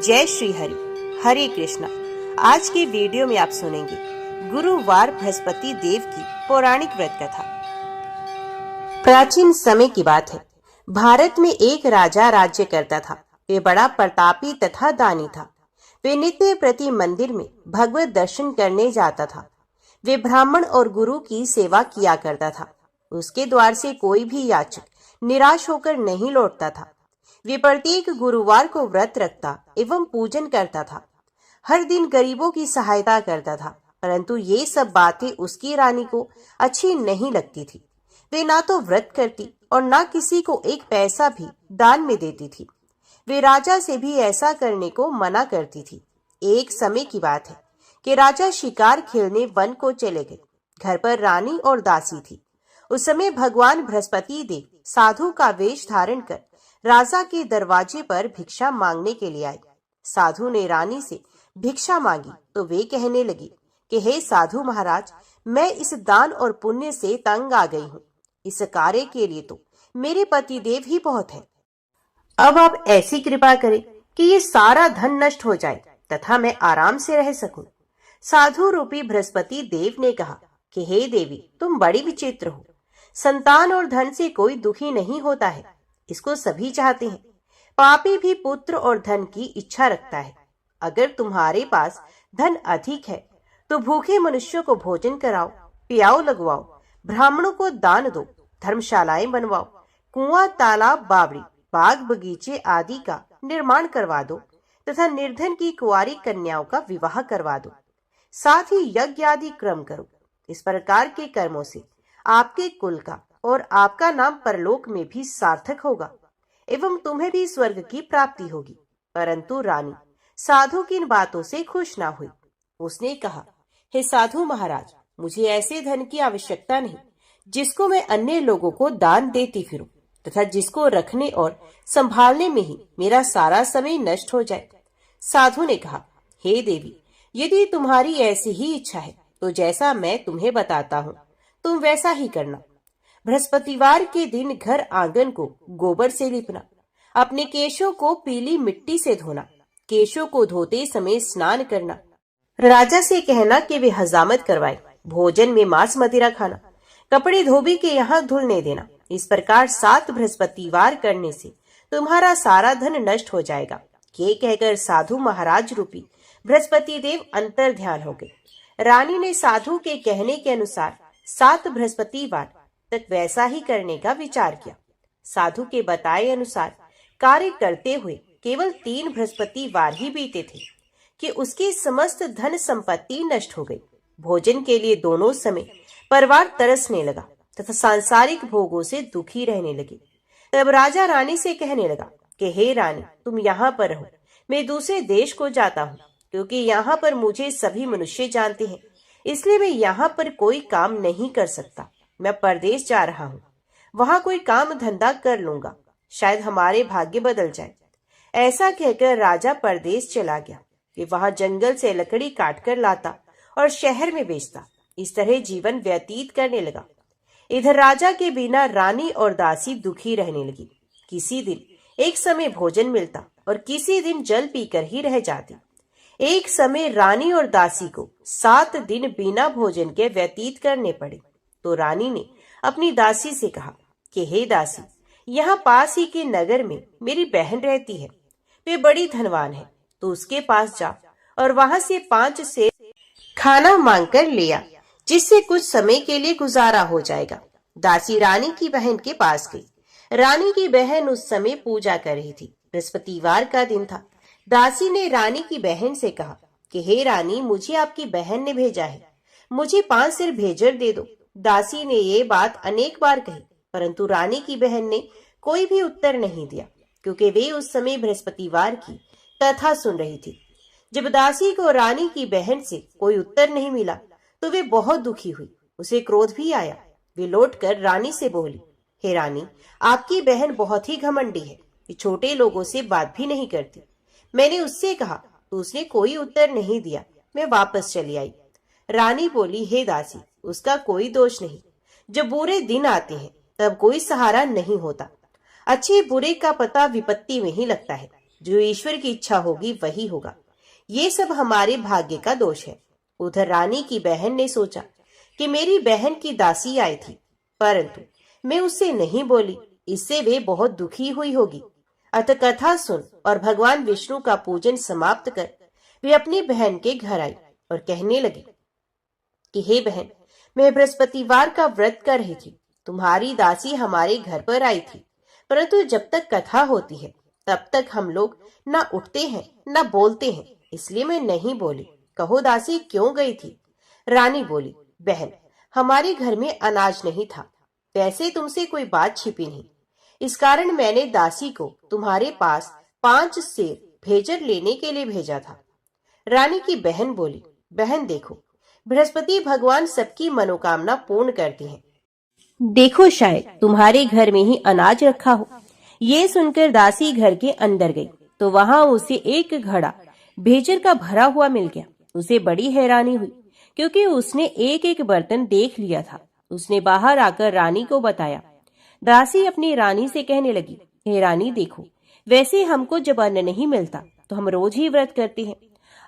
जय श्री हरि। हरे कृष्णा। आज के वीडियो में आप सुनेंगे गुरुवार बृहस्पति देव की पौराणिक व्रत कथा। प्राचीन समय की बात है। भारत में एक राजा राज्य करता था। वे बड़ा प्रतापी तथा दानी था। वे नित्य प्रति मंदिर में भगवत दर्शन करने जाता था। वे ब्राह्मण और गुरु की सेवा किया करता था। उसके द्वार से कोई भी याचक निराश होकर नहीं लौटता था। वे प्रत्येक गुरुवार को व्रत रखता एवं पूजन करता था। हर दिन गरीबों की सहायता करता था, परंतु ये सब बातें उसकी रानी को अच्छी नहीं लगती थी। वे ना तो व्रत करती और ना किसी को एक पैसा भी दान में देती थी। वे राजा से भी ऐसा करने को मना करती थी। एक समय की बात है कि राजा शिकार खेलने वन को चले गए। घर पर रानी और दासी थी। उस समय भगवान बृहस्पति देव साधु का वेश धारण कर राजा के दरवाजे पर भिक्षा मांगने के लिए आए। साधु ने रानी से भिक्षा मांगी तो वे कहने लगी कि हे साधु महाराज, मैं इस दान और पुण्य से तंग आ गई हूँ। इस कार्य के लिए तो मेरे पति देव ही बहुत है। अब आप ऐसी कृपा करें कि ये सारा धन नष्ट हो जाए तथा मैं आराम से रह सकूं। साधु रूपी बृहस्पति देव ने कहा कि हे देवी, तुम बड़ी विचित्र हो। संतान और धन से कोई दुखी नहीं होता है, इसको सभी चाहते हैं। पापी भी पुत्र और धन की इच्छा रखता है। अगर तुम्हारे पास धन अधिक है तो भूखे मनुष्यों को भोजन कराओ, पियाओ लगवाओ, ब्राह्मणों को दान दो, धर्मशालाएं बनवाओ, कुआं, तालाब, बावड़ी, बाग बगीचे आदि का निर्माण करवा दो तथा निर्धन की कुंवारी कन्याओं का विवाह करवा दो। साथ ही यज्ञ आदि क्रम करो। इस प्रकार के कर्मों से आपके कुल का और आपका नाम परलोक में भी सार्थक होगा एवं तुम्हें भी स्वर्ग की प्राप्ति होगी। परंतु रानी साधु की इन बातों से खुश ना हुई। उसने कहा, हे साधु महाराज, मुझे ऐसे धन की आवश्यकता नहीं जिसको मैं अन्य लोगों को दान देती फिरूं तथा जिसको रखने और संभालने में ही मेरा सारा समय नष्ट हो जाए। साधु ने कहा, हे देवी, यदि तुम्हारी ऐसी ही इच्छा है तो जैसा मैं तुम्हें बताता हूँ तुम वैसा ही करना। बृहस्पतिवार के दिन घर आंगन को गोबर से लिपना, अपने केशों को पीली मिट्टी से धोना, केशों को धोते समय स्नान करना, राजा से कहना कि वे हजामत करवाए, भोजन में मांस मदिरा खाना, कपड़े धोबी के यहाँ धुलने देना। इस प्रकार 7 बृहस्पतिवार करने से तुम्हारा सारा धन नष्ट हो जाएगा। ये कहकर साधु महाराज रूपी बृहस्पति देव अंतर ध्यान हो गए। रानी ने साधु के कहने के अनुसार 7 बृहस्पतिवार तक वैसा ही करने का विचार किया। साधु के बताए अनुसार कार्य करते हुए केवल 3 बृहस्पतिवार ही बीते थे कि उसकी समस्त धन संपत्ति नष्ट हो गई। भोजन के लिए दोनों समय परिवार तरसने लगा तथा सांसारिक भोगों से दुखी रहने लगे। तब राजा रानी से कहने लगा कि हे रानी, तुम यहाँ पर रहो, मैं दूसरे देश को जाता हूँ, क्योंकि यहाँ पर मुझे सभी मनुष्य जानते हैं, इसलिए मैं यहाँ पर कोई काम नहीं कर सकता। मैं परदेश जा रहा हूँ, वहां कोई काम धंधा कर लूंगा, शायद हमारे भाग्य बदल जाए। ऐसा कहकर राजा परदेश चला गया। वे वहां जंगल से लकड़ी काट कर लाता और शहर में बेचता। इस तरह जीवन व्यतीत करने लगा। इधर राजा के बिना रानी और दासी दुखी रहने लगी। किसी दिन एक समय भोजन मिलता और किसी दिन जल पीकर ही रह जाती। एक समय रानी और दासी को 7 दिन बिना भोजन के व्यतीत करने पड़े। तो रानी ने अपनी दासी से कहा कि हे दासी, यहाँ पास ही के नगर में मेरी बहन रहती है, वे बड़ी धनवान है, तो उसके पास जा और वहां से 5 से खाना मांग कर ले आ, जिससे कुछ समय के लिए गुजारा हो जाएगा। दासी रानी की बहन के पास गई। रानी की बहन उस समय पूजा कर रही थी। बृहस्पतिवार का दिन था। दासी ने रानी की बहन से कहा कि हे रानी, मुझे आपकी बहन ने भेजा है, मुझे 5 सिर भेजर दे दो। दासी ने ये बात अनेक बार कही, परंतु रानी की बहन ने कोई भी उत्तर नहीं दिया, क्योंकि वे उस समय बृहस्पतिवार की कथा सुन रही थी। जब दासी को रानी की बहन से कोई उत्तर नहीं मिला तो वे बहुत दुखी हुई। उसे क्रोध भी आया। वे लौटकर रानी से बोली, हे रानी, आपकी बहन बहुत ही घमंडी है, ये छोटे लोगों से बात भी नहीं करती। मैंने उससे कहा तो उसने कोई उत्तर नहीं दिया। मैं वापस चली आई। रानी बोली, हे दासी, उसका कोई दोष नहीं। जब बुरे दिन आते हैं तब कोई सहारा नहीं होता। अच्छे बुरे का पता विपत्ति में ही लगता है। जो ईश्वर की इच्छा होगी वही होगा। ये सब हमारे भाग्य का दोष है। उधर रानी की बहन ने सोचा कि मेरी बहन की दासी आई थी, परंतु मैं उससे नहीं बोली, इससे वे बहुत दुखी हुई होगी। अतः कथा सुन और भगवान विष्णु का पूजन समाप्त कर वे अपनी बहन के घर आई और कहने लगी कि हे बहन, मैं बृहस्पतिवार का व्रत कर रही थी। तुम्हारी दासी हमारे घर पर आई थी, परंतु जब तक कथा होती है तब तक हम लोग न उठते हैं न बोलते हैं, इसलिए मैं नहीं बोली। कहो दासी क्यों गई थी? रानी बोली, बहन, हमारे घर में अनाज नहीं था। वैसे तुमसे कोई बात छिपी नहीं, इस कारण मैंने दासी को तुम्हारे पास 5 सेर भेजर लेने के लिए भेजा था। रानी की बहन बोली, बहन देखो, बृहस्पति भगवान सबकी मनोकामना पूर्ण करते हैं। देखो शायद तुम्हारे घर में ही अनाज रखा हो। ये सुनकर दासी घर के अंदर गई तो वहां उसे एक घड़ा भेजर का भरा हुआ मिल गया। उसे बड़ी हैरानी हुई क्योंकि उसने एक एक बर्तन देख लिया था। उसने बाहर आकर रानी को बताया। दासी अपनी रानी से कहने लगी, हे रानी देखो, वैसे हमको जब अन्न नहीं मिलता तो हम रोज ही व्रत करते हैं।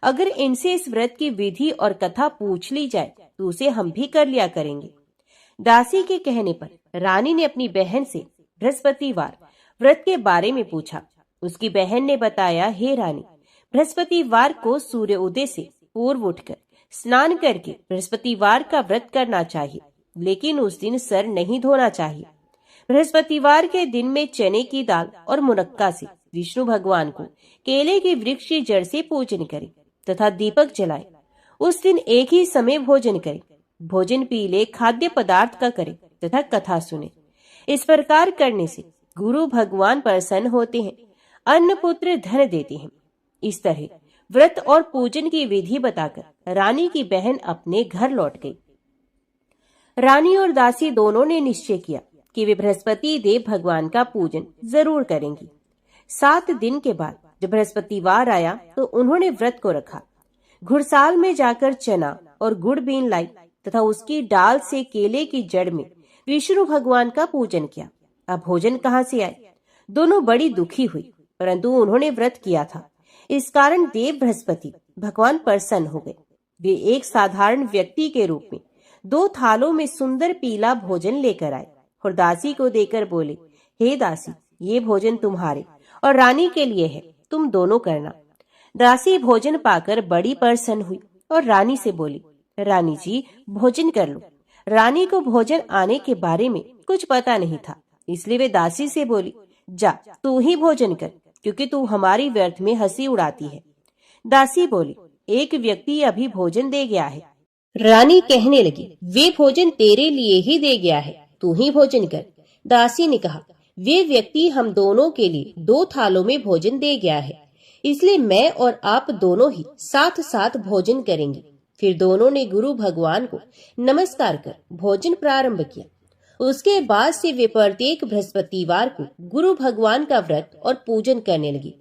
अगर इनसे इस व्रत की विधि और कथा पूछ ली जाए तो उसे हम भी कर लिया करेंगे। दासी के कहने पर रानी ने अपनी बहन से बृहस्पतिवार व्रत के बारे में पूछा। उसकी बहन ने बताया, हे रानी, बृहस्पतिवार को सूर्य उदय से पूर्व उठकर स्नान करके बृहस्पतिवार का व्रत करना चाहिए, लेकिन उस दिन सर नहीं धोना चाहिए। बृहस्पतिवार के दिन में चने की दाल और मुनक्का से विष्णु भगवान को केले के वृक्ष की जड़ से पूजन करें तथा दीपक जलाए। उस दिन एक ही समय भोजन करें। भोजन पीले खाद्य पदार्थ का करें तथा कथा सुने। इस प्रकार करने से गुरु भगवान प्रसन्न होते हैं, अन्न पुत्र धन देते हैं। इस तरह व्रत और पूजन की विधि बताकर रानी की बहन अपने घर लौट गई। रानी और दासी दोनों ने निश्चय किया कि वे बृहस्पति देव भगवान का पूजन जरूर करेंगी। 7 दिन के बाद जब बृहस्पतिवार आया तो उन्होंने व्रत को रखा। घुड़साल में जाकर चना और गुड़ बीन लाई तथा उसकी डाल से केले की जड़ में विष्णु भगवान का पूजन किया। अब भोजन कहाँ से आए? दोनों बड़ी दुखी हुई, परंतु उन्होंने व्रत किया था, इस कारण देव बृहस्पति भगवान प्रसन्न हो गए। वे एक साधारण व्यक्ति के रूप में 2 थालों में सुंदर पीला भोजन लेकर आए और दासी को देकर बोले, हे दासी, ये भोजन तुम्हारे और रानी के लिए है, तुम दोनों करना। दासी भोजन पाकर बड़ी प्रसन्न हुई और रानी से बोली, रानी जी भोजन कर लो। रानी को भोजन आने के बारे में कुछ पता नहीं था, इसलिए वे दासी से बोली, जा तू ही भोजन कर, क्योंकि तू हमारी व्यर्थ में हंसी उड़ाती है। दासी बोली, एक व्यक्ति अभी भोजन दे गया है। रानी कहने लगी, वे भोजन तेरे लिए ही दे गया है, तू ही भोजन कर। दासी ने कहा, वे व्यक्ति हम दोनों के लिए 2 थालों में भोजन दे गया है, इसलिए मैं और आप दोनों ही साथ साथ भोजन करेंगे। फिर दोनों ने गुरु भगवान को नमस्कार कर भोजन प्रारंभ किया। उसके बाद से वे प्रत्येक बृहस्पतिवार को गुरु भगवान का व्रत और पूजन करने लगी।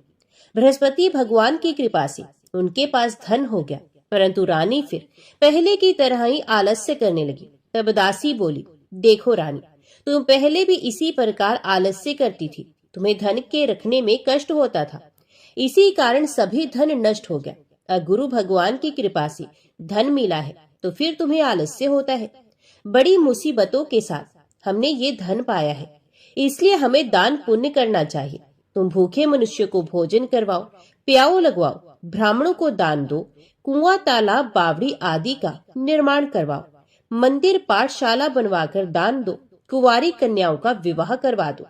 बृहस्पति भगवान की कृपा से उनके पास धन हो गया, परंतु रानी फिर पहले की तरह ही आलस्य करने लगी। तब दासी बोली, देखो रानी, तुम पहले भी इसी प्रकार आलस्य करती थी, तुम्हें धन के रखने में कष्ट होता था, इसी कारण सभी धन नष्ट हो गया। अब गुरु भगवान की कृपा से धन मिला है तो फिर तुम्हें आलस्य होता है। बड़ी मुसीबतों के साथ हमने ये धन पाया है, इसलिए हमें दान पुण्य करना चाहिए। तुम भूखे मनुष्य को भोजन करवाओ, प्याऊ लगवाओ, ब्राह्मणों को दान दो, कुआं तालाब बावड़ी आदि का निर्माण करवाओ, मंदिर पाठशाला बनवाकर दान दो, कुंवारी कन्याओं का विवाह करवा दो।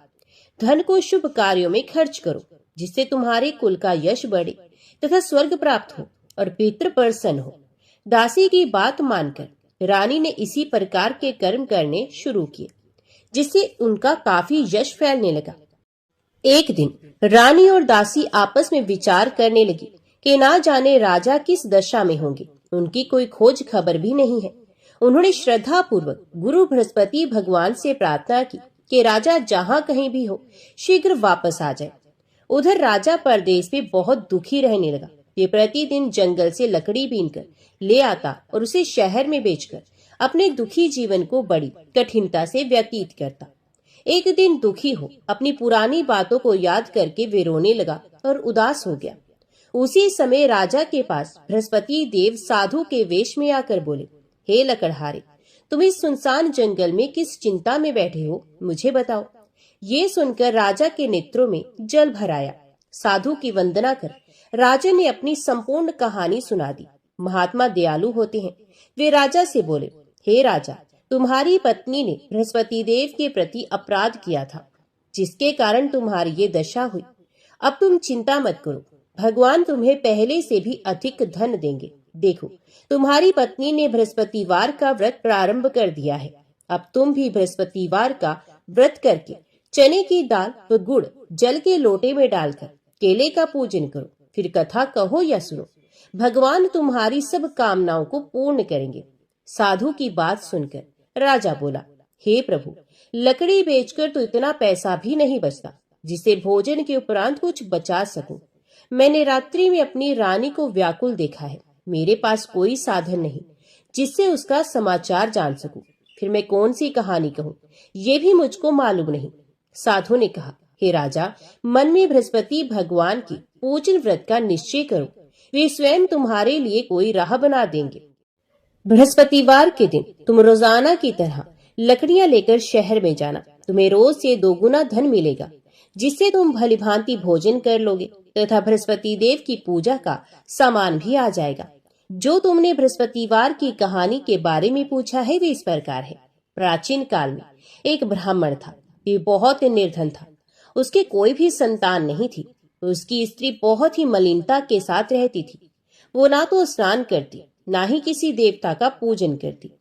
धन को शुभ कार्यों में खर्च करो, जिससे तुम्हारे कुल का यश बढ़े तथा स्वर्ग प्राप्त हो और पितृ प्रसन्न हो। दासी की बात मानकर रानी ने इसी प्रकार के कर्म करने शुरू किए, जिससे उनका काफी यश फैलने लगा। एक दिन रानी और दासी आपस में विचार करने लगी कि ना जाने राजा किस दशा में होंगे, उनकी कोई खोज खबर भी नहीं है। उन्होंने श्रद्धा पूर्वक गुरु बृहस्पति भगवान से प्रार्थना की कि राजा जहाँ कहीं भी हो शीघ्र वापस आ जाए। उधर राजा परदेश में बहुत दुखी रहने लगा। ये प्रतिदिन जंगल से लकड़ी बीनकर ले आता और उसे शहर में बेचकर अपने दुखी जीवन को बड़ी कठिनता से व्यतीत करता। एक दिन दुखी हो अपनी पुरानी बातों को याद करके वे रोने लगा और उदास हो गया। उसी समय राजा के पास बृहस्पति देव साधु के वेश में आकर बोले, हे लकड़हारे, तुम इस सुनसान जंगल में किस चिंता में बैठे हो, मुझे बताओ। ये सुनकर राजा के नेत्रों में जल भर आया। साधु की वंदना कर राजा ने अपनी संपूर्ण कहानी सुना दी। महात्मा दयालु होते हैं। वे राजा से बोले, हे राजा, तुम्हारी पत्नी ने बृहस्पति देव के प्रति अपराध किया था, जिसके कारण तुम्हारी ये दशा हुई। अब तुम चिंता मत करो, भगवान तुम्हें पहले से भी अधिक धन देंगे। देखो, तुम्हारी पत्नी ने बृहस्पतिवार का व्रत प्रारंभ कर दिया है। अब तुम भी बृहस्पतिवार का व्रत करके चने की दाल व गुड़ जल के लोटे में डालकर केले का पूजन करो, फिर कथा कहो या सुनो। भगवान तुम्हारी सब कामनाओं को पूर्ण करेंगे। साधु की बात सुनकर राजा बोला, हे प्रभु, लकड़ी बेचकर तो इतना पैसा भी नहीं बचता जिसे भोजन के उपरांत कुछ बचा सकूं। मैंने रात्रि में अपनी रानी को व्याकुल देखा है। मेरे पास कोई साधन नहीं जिससे उसका समाचार जान सकूं। फिर मैं कौन सी कहानी कहूं, ये भी मुझको मालूम नहीं। साधु ने कहा, हे राजा, मन में बृहस्पति भगवान की पूजन व्रत का निश्चय करो, वे स्वयं तुम्हारे लिए कोई राह बना देंगे। बृहस्पतिवार के दिन तुम रोजाना की तरह लकड़ियां लेकर शहर में जाना। तुम्हें रोज से 2 गुना धन मिलेगा, जिससे तुम भलीभांति भोजन कर लोगे तथा बृहस्पति देव की पूजा का सामान भी आ जाएगा। जो तुमने बृहस्पतिवार की कहानी के बारे में पूछा है वे इस प्रकार है। प्राचीन काल में एक ब्राह्मण था। वे बहुत निर्धन था। उसके कोई भी संतान नहीं थी। उसकी स्त्री बहुत ही मलिनता के साथ रहती थी। वो ना तो स्नान करती, ना ही किसी देवता का पूजन करती।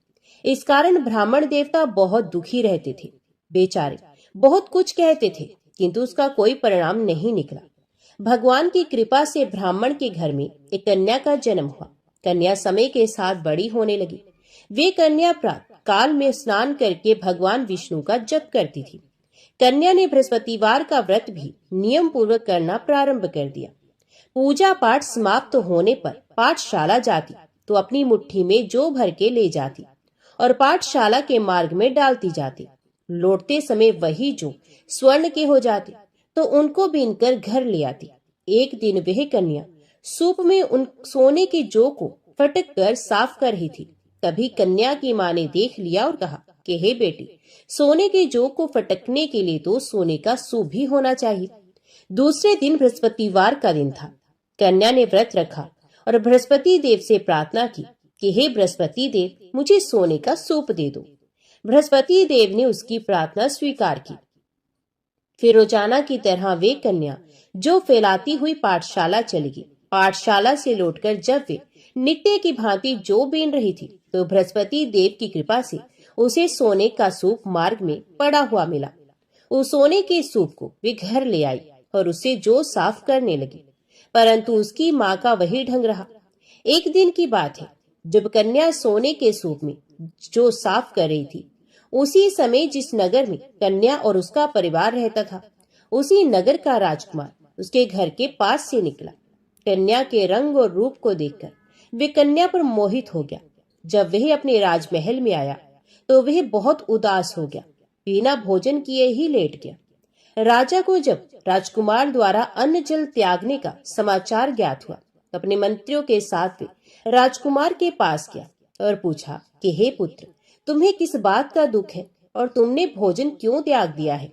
इस कारण ब्राह्मण देवता बहुत दुखी रहते थे। बेचारे बहुत कुछ कहते थे, किंतु उसका कोई परिणाम नहीं निकला। भगवान की कृपा से ब्राह्मण के घर में एक कन्या का जन्म हुआ। कन्या समय के साथ बड़ी होने लगी। वे कन्या प्रातः काल में स्नान करके भगवान विष्णु का जप करती थी। कन्या ने बृहस्पतिवार का व्रत भी नियम पूर्वक करना प्रारंभ कर दिया। पूजा पाठ समाप्त होने पर पाठशाला जाती तो अपनी मुट्ठी में जो भर के ले जाती और पाठशाला के मार्ग में डालती जाती। लौटते समय वही जो स्वर्ण के हो जाते तो उनको बीनकर घर ले आती। एक दिन वह कन्या सूप में उन सोने के जौ को फटक कर साफ कर रही थी। तभी कन्या की माँ ने देख लिया और कहा कि हे बेटी, सोने के जौ को फटकने के लिए तो सोने का सूप भी होना चाहिए। दूसरे दिन बृहस्पतिवार का दिन था। कन्या ने व्रत रखा और बृहस्पति देव से प्रार्थना की कि हे बृहस्पति देव, मुझे सोने का सूप दे दो। बृहस्पति देव ने उसकी प्रार्थना स्वीकार की। फिर रोजाना की तरह वे कन्या जो फैलाती हुई पाठशाला चली गई। पाठशाला से लौटकर जब वे नित्य की भांति जो बीन रही थी तो बृहस्पति देव की कृपा से उसे सोने का सूप मार्ग में पड़ा हुआ मिला। उस सोने के सूप को वे घर ले आई और उसे जो साफ करने लगी, परंतु उसकी माँ का वही ढंग रहा। एक दिन की बात है, जब कन्या सोने के सूप में जो साफ कर रही थी, उसी समय जिस नगर में कन्या और उसका परिवार रहता था, उसी नगर का राजकुमार उसके घर के पास से निकला। कन्या के रंग और रूप को देखकर वे कन्या पर मोहित हो गया। जब वह अपने राजमहल में आया तो वह बहुत उदास हो गया, बिना भोजन किए ही लेट गया। राजा को जब राजकुमार द्वारा अन्न जल त्यागने का समाचार ज्ञात हुआ, अपने मंत्रियों के साथ वे राजकुमार के पास गया और पूछा कि हे पुत्र, तुम्हें किस बात का दुख है और तुमने भोजन क्यों त्याग दिया है?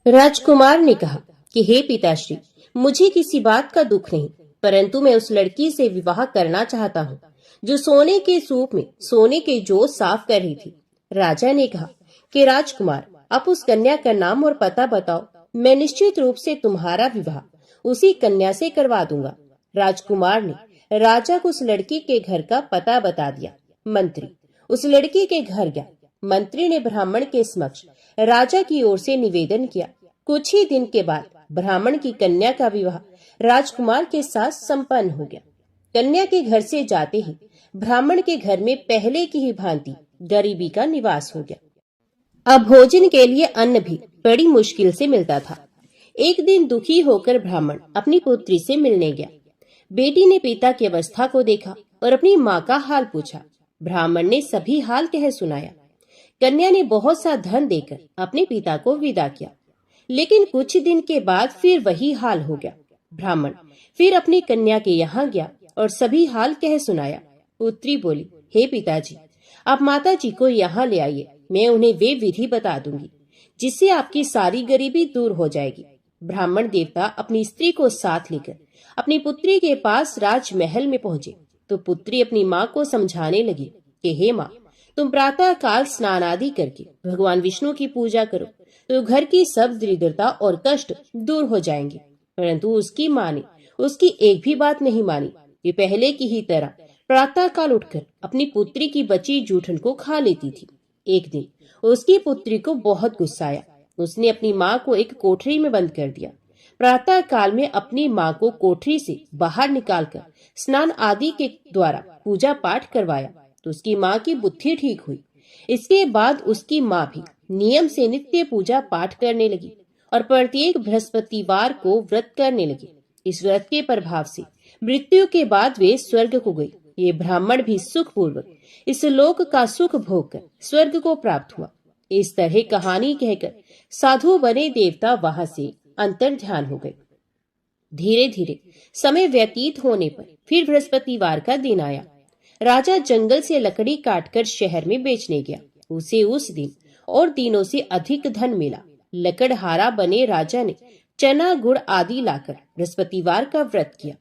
राजकुमार ने कहा कि हे पिताश्री, मुझे किसी बात का दुख नहीं, परंतु मैं उस लड़की से विवाह करना चाहता हूँ जो सोने के सूप में सोने के जौ साफ कर रही थी। राजा ने कहा कि राजकुमार, आप उस कन्या का नाम और पता बताओ, मैं निश्चित रूप से तुम्हारा विवाह उसी कन्या से करवा दूंगा। राजकुमार ने राजा को उस लड़की के घर का पता बता दिया। मंत्री उस लड़की के घर गया। मंत्री ने ब्राह्मण के समक्ष राजा की ओर से निवेदन किया। कुछ ही दिन के बाद ब्राह्मण की कन्या का विवाह राजकुमार के साथ संपन्न हो गया। कन्या के घर से जाते ही ब्राह्मण के घर में पहले की ही भांति गरीबी का निवास हो गया। अब भोजन के लिए अन्न भी बड़ी मुश्किल से मिलता था। एक दिन दुखी होकर ब्राह्मण अपनी पुत्री से मिलने गया। बेटी ने पिता की अवस्था को देखा और अपनी माँ का हाल पूछा। ब्राह्मण ने सभी हाल कह सुनाया। कन्या ने बहुत सा धन देकर अपने पिता को विदा किया, लेकिन कुछ दिन के बाद फिर वही हाल हो गया। ब्राह्मण फिर अपनी कन्या के यहाँ गया और सभी हाल कह सुनाया। पुत्री बोली, हे पिताजी, आप माता जी को यहाँ ले आइए, मैं उन्हें वे विधि बता दूंगी जिससे आपकी सारी गरीबी दूर हो जाएगी। ब्राह्मण देवता अपनी स्त्री को साथ लेकर अपनी पुत्री के पास राजमहल में पहुंचे तो पुत्री अपनी माँ को समझाने लगी कि हे माँ, तुम प्रातः काल स्नान आदि करके भगवान विष्णु की पूजा करो तो घर की सब दरिद्रता और कष्ट दूर हो जाएंगे। परंतु उसकी माँ ने उसकी एक भी बात नहीं मानी। वे पहले की ही तरह प्रातः काल उठकर अपनी पुत्री की बची जूठन को खा लेती थी। एक दिन उसकी पुत्री को बहुत गुस्सा आया। उसने अपनी माँ को एक कोठरी में बंद कर दिया। प्रातः काल में अपनी माँ को कोठरी से बाहर निकालकर स्नान आदि के द्वारा पूजा पाठ करवाया तो उसकी माँ की बुद्धि ठीक हुई। इसके बाद उसकी माँ भी नियम से नित्य पूजा पाठ करने लगी और प्रत्येक बृहस्पतिवार को व्रत करने लगी। इस व्रत के प्रभाव से मृत्यु के बाद वे स्वर्ग को गई। ये ब्राह्मण भी सुख पूर्वक इस लोक का सुख भोग कर स्वर्ग को प्राप्त हुआ। इस तरह कहानी कहकर साधु बने देवता वहां से अंतर ध्यान हो गए। धीरे धीरे समय व्यतीत होने पर फिर बृहस्पतिवार का दिन आया। राजा जंगल से लकड़ी काटकर शहर में बेचने गया। उसे उस दिन और दिनों से अधिक धन मिला। लकड़हारा बने राजा ने चना गुड़ आदि लाकर बृहस्पतिवार का व्रत किया।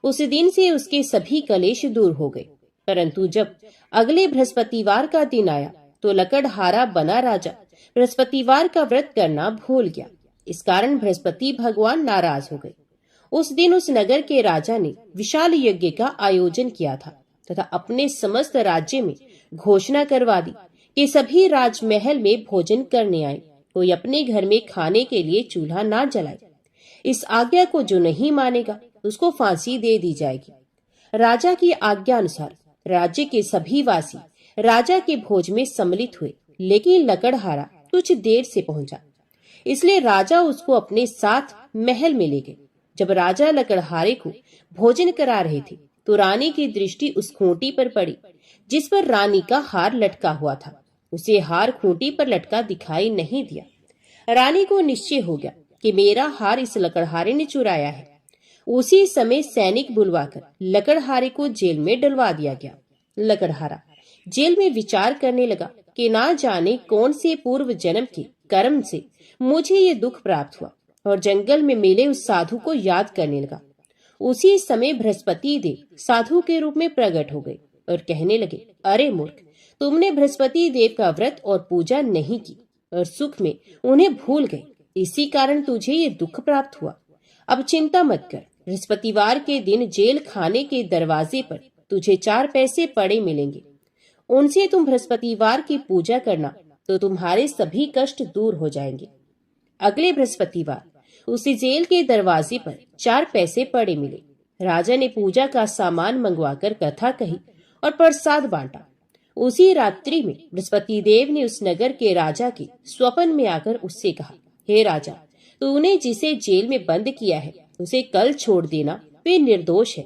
उस दिन से उसके सभी कलेश दूर हो गए। परंतु जब अगले बृहस्पतिवार का दिन आया तो लकड़हारा बना राजा बृहस्पतिवार का व्रत करना भूल गया। इस कारण बृहस्पति भगवान नाराज हो गए। उस दिन उस नगर के राजा ने विशाल यज्ञ का आयोजन किया था तथा अपने समस्त राज्य में घोषणा करवा दी कि सभी राजमहल में भोजन करने आए, कोई अपने घर में खाने के लिए चूल्हा ना जलाए। इस आज्ञा को जो नहीं मानेगा उसको फांसी दे दी जाएगी। राजा की आज्ञा अनुसार राज्य के सभी वासी राजा के भोज में सम्मिलित हुए, लेकिन लकड़हारा कुछ देर से पहुंचा, इसलिए राजा उसको अपने साथ महल में ले गए। जब राजा लकड़हारे को भोजन करा रहे थे तो रानी की दृष्टि उस खूंटी पर पड़ी जिस पर रानी का हार लटका हुआ था। उसे हार खूंटी पर लटका दिखाई नहीं दिया। रानी को निश्चय हो गया कि मेरा हार इस लकड़हारे ने चुराया है। उसी समय सैनिक बुलवाकर लकड़हारे को जेल में डलवा दिया गया। लकड़हारा जेल में विचार करने लगा कि ना जाने कौन से पूर्व जन्म के कर्म से मुझे ये दुख प्राप्त हुआ, और जंगल में मिले उस साधु को याद करने लगा। उसी समय बृहस्पति देव साधु के रूप में प्रकट हो गए और कहने लगे, अरे मूर्ख, तुमने बृहस्पति देव का व्रत और पूजा नहीं की और सुख में उन्हें भूल गए, इसी कारण तुझे ये दुख प्राप्त हुआ। अब चिंता मत कर, बृहस्पतिवार के दिन जेल खाने के दरवाजे पर तुझे 4 पैसे पड़े मिलेंगे। उनसे तुम बृहस्पतिवार की पूजा करना तो तुम्हारे सभी कष्ट दूर हो जाएंगे। अगले बृहस्पतिवार उसी जेल के दरवाजे पर 4 पैसे पड़े मिले। राजा ने पूजा का सामान मंगवाकर कथा कही और प्रसाद बांटा। उसी रात्रि में बृहस्पति देव ने उस नगर के राजा के स्वप्न में आकर उससे कहा, हे राजा, तूने जिसे जेल में बंद किया है उसे कल छोड़ देना, वे निर्दोष है।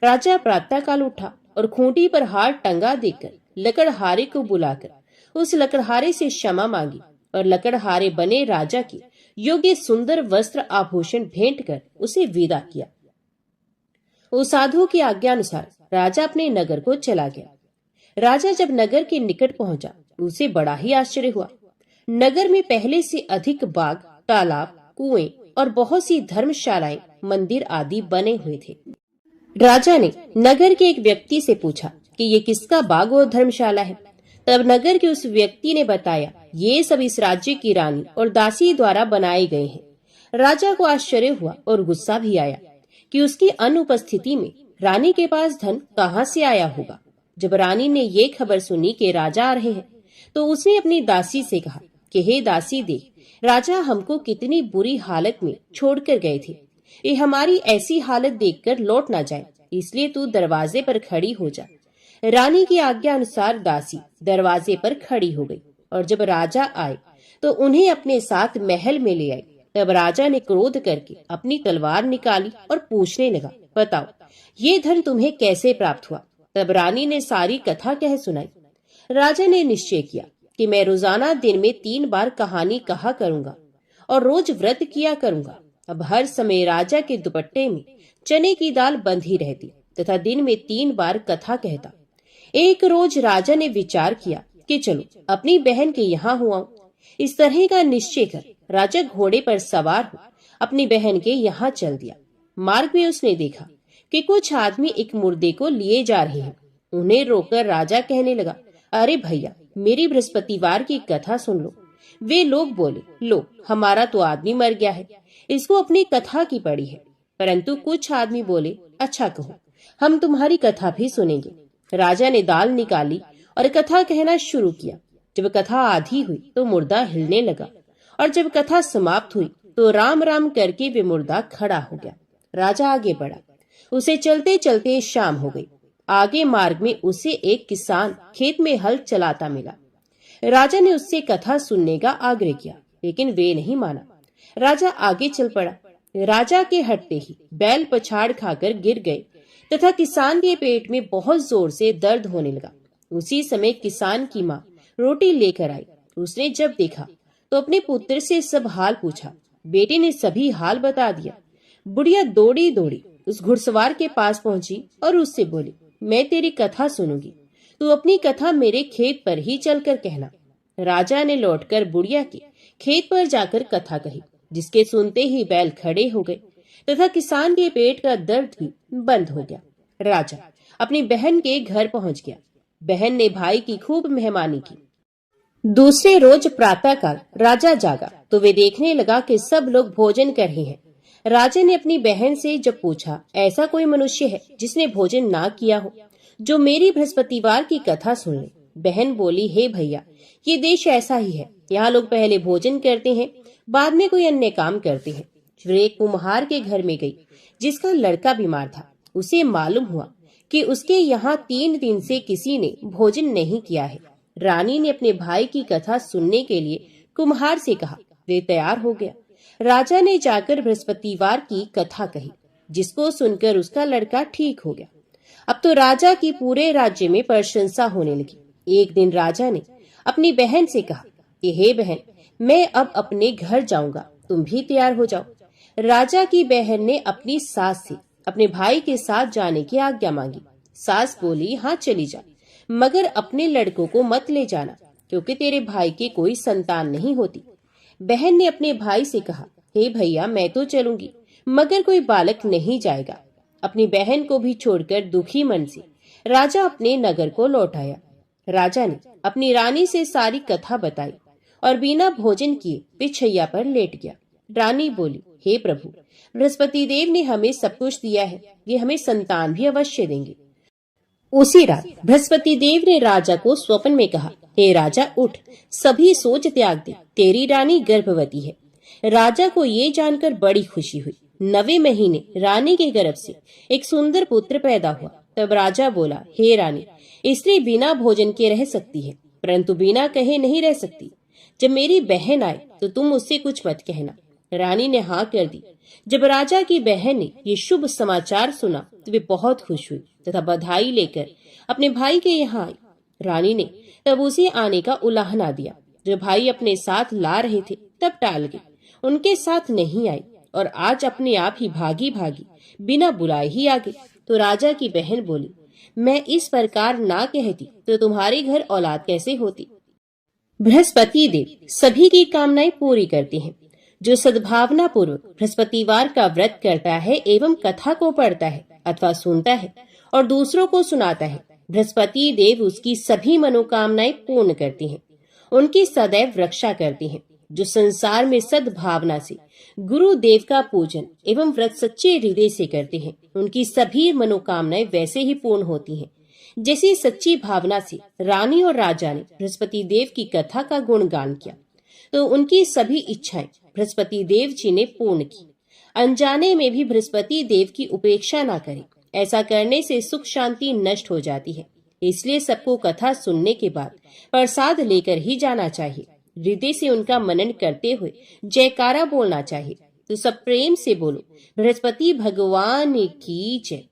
राजा प्रातःकाल उठा और खूंटी पर हार टंगा देकर लकड़हारे को बुलाकर उस लकड़हारे से क्षमा मांगी और लकड़हारे बने राजा के योग्य सुंदर वस्त्र आभूषण भेंट कर उसे विदा किया। उस साधु की आज्ञा अनुसार राजा अपने नगर को चला गया। राजा जब नगर के निकट पहुंचा उसे बड़ा ही आश्चर्य हुआ। नगर में पहले से अधिक बाग, तालाब, कुएं और बहुत सी धर्मशालाएं, मंदिर आदि बने हुए थे। राजा ने नगर के एक व्यक्ति से पूछा कि ये किसका बाग और धर्मशाला है। तब नगर के उस व्यक्ति ने बताया, ये सब इस राज्य की रानी और दासी द्वारा बनाए गए हैं। राजा को आश्चर्य हुआ और गुस्सा भी आया कि उसकी अनुपस्थिति में रानी के पास धन कहाँ से आया होगा। जब रानी ने ये खबर सुनी कि राजा आ रहे हैं तो उसने अपनी दासी से कहा कि हे दासी देख, राजा हमको कितनी बुरी हालत में छोड़कर गए थे। ये हमारी ऐसी हालत देखकर लौट ना जाए, इसलिए तू दरवाजे पर खड़ी हो जा। रानी की आज्ञा अनुसार दासी दरवाजे पर खड़ी हो गई और जब राजा आए तो उन्हें अपने साथ महल में ले आई। तब राजा ने क्रोध करके अपनी तलवार निकाली और पूछने लगा, बताओ ये धन तुम्हें कैसे प्राप्त हुआ। तब रानी ने सारी कथा कह सुनाई। राजा ने निश्चय किया कि मैं रोजाना दिन में 3 बार कहानी कहा करूंगा और रोज व्रत किया करूंगा। अब हर समय राजा के दुपट्टे में चने की दाल बंधी रहती तथा दिन में 3 बार कथा कहता। एक रोज राजा ने विचार किया कि चलो अपनी बहन के यहाँ हुआ। इस तरह का निश्चय कर राजा घोड़े पर सवार हो अपनी बहन के यहाँ चल दिया। मार्ग में उसने देखा कि कुछ आदमी एक मुर्दे को लिए जा रहे हैं। उन्हें रोककर राजा कहने लगा, अरे भैया, मेरी बृहस्पतिवार की कथा सुन लो। वे लोग बोले, लो, हमारा तो आदमी मर गया है, इसको अपनी कथा की पड़ी है। परंतु कुछ आदमी बोले, अच्छा कहो, हम तुम्हारी कथा भी सुनेंगे। राजा ने दाल निकाली और कथा कहना शुरू किया। जब कथा आधी हुई तो मुर्दा हिलने लगा और जब कथा समाप्त हुई तो राम राम करके वे मुर्दा खड़ा हो गया। राजा आगे बढ़ा। उसे चलते चलते शाम हो गई। आगे मार्ग में उसे एक किसान खेत में हल चलाता मिला। राजा ने उससे कथा सुनने का आग्रह किया, लेकिन वे नहीं माना। राजा आगे चल पड़ा। राजा के हटते ही बैल पछाड़ खाकर गिर गए तथा किसान के पेट में बहुत जोर से दर्द होने लगा। उसी समय किसान की माँ रोटी लेकर आई। उसने जब देखा तो अपने पुत्र से सब हाल पूछा। बेटे ने सभी हाल बता दिया। बुढ़िया दौड़ी दौड़ी उस घुड़सवार के पास पहुंची और उससे बोली, मैं तेरी कथा सुनूंगी, तू अपनी कथा मेरे खेत पर ही चलकर कहना। राजा ने लौटकर बुढ़िया के खेत पर जाकर कथा कही, जिसके सुनते ही बैल खड़े हो गए तथा किसान के पेट का दर्द भी बंद हो गया। राजा अपनी बहन के घर पहुंच गया। बहन ने भाई की खूब मेहमानी की। दूसरे रोज प्रातःकाल राजा जागा तो वे देखने लगा कि सब लोग भोजन कर रहे हैं। राजा ने अपनी बहन से जब पूछा, ऐसा कोई मनुष्य है जिसने भोजन ना किया हो, जो मेरी बृहस्पतिवार की कथा सुन ले? बहन बोली, हे भैया, ये देश ऐसा ही है। यहाँ लोग पहले भोजन करते हैं, बाद में कोई अन्य काम करते हैं। फिर एक कुम्हार के घर में गई जिसका लड़का बीमार था। उसे मालूम हुआ कि उसके यहाँ 3 दिन से किसी ने भोजन नहीं किया है। रानी ने अपने भाई की कथा सुनने के लिए कुम्हार से कहा। वे तैयार हो गया। राजा ने जाकर बृहस्पतिवार की कथा कही, जिसको सुनकर उसका लड़का ठीक हो गया। अब तो राजा की पूरे राज्य में प्रशंसा होने लगी। एक दिन राजा ने अपनी बहन से कहा कि हे बहन, मैं अब अपने घर जाऊंगा, तुम भी तैयार हो जाओ। राजा की बहन ने अपनी सास से अपने भाई के साथ जाने की आज्ञा मांगी। सास बोली, हाँ चली जा, मगर अपने लड़कों को मत ले जाना, क्योंकि तेरे भाई के कोई संतान नहीं होती। बहन ने अपने भाई से कहा, हे भैया, मैं तो चलूंगी, मगर कोई बालक नहीं जाएगा। अपनी बहन को भी छोड़कर दुखी मन से राजा अपने नगर को लौट आया। राजा ने अपनी रानी से सारी कथा बताई और बिना भोजन किए बिछैया पर लेट गया। रानी बोली, हे प्रभु, बृहस्पति देव ने हमें सब कुछ दिया है, ये हमें संतान भी अवश्य देंगे। उसी रात बृहस्पति देव ने राजा को स्वप्न में कहा, हे राजा, उठ, सभी सोच त्याग दे, तेरी रानी गर्भवती है। राजा को ये जानकर बड़ी खुशी हुई। 9वें महीने रानी के गर्भ से एक सुंदर पुत्र पैदा हुआ। तब राजा बोला, हे रानी, स्त्री बिना भोजन के रह सकती है, परंतु बिना कहे नहीं रह सकती। जब मेरी बहन आए तो तुम उससे कुछ मत कहना। रानी ने हाँ कर दी। जब राजा की बहन ने ये शुभ समाचार सुना तो वे बहुत खुश हुई तथा बधाई लेकर अपने भाई के यहाँ आई। रानी ने तब उसे आने का उलाहना दिया। जो भाई अपने साथ ला रहे थे तब टाल गई, उनके साथ नहीं आई और आज अपने आप ही भागी भागी बिना बुलाए ही आ गई। तो राजा की बहन बोली, मैं इस प्रकार ना कहती तो तुम्हारे घर औलाद कैसे होती। बृहस्पति देव सभी की कामनाएं पूरी करते हैं। जो सद्भावना पूर्वक बृहस्पतिवार का व्रत करता है एवं कथा को पढ़ता है अथवा सुनता है और दूसरों को सुनाता है, बृहस्पति देव उसकी सभी मनोकामनाएं पूर्ण करते हैं, उनकी सदैव रक्षा करते हैं। जो संसार में सद्भावना से गुरु देव का पूजन एवं व्रत सच्चे हृदय से करते हैं, उनकी सभी मनोकामनाएं वैसे ही पूर्ण होती हैं जैसी सच्ची भावना से रानी और राजा ने बृहस्पति देव की कथा का गुणगान किया तो उनकी सभी इच्छाएं बृहस्पति देव जी ने पूर्ण की। अनजाने में भी बृहस्पति देव की उपेक्षा ना करें, ऐसा करने से सुख शांति नष्ट हो जाती है। इसलिए सबको कथा सुनने के बाद प्रसाद लेकर ही जाना चाहिए। हृदय से उनका मनन करते हुए जयकारा बोलना चाहिए। तो सब प्रेम से बोलो, बृहस्पति भगवान की जय।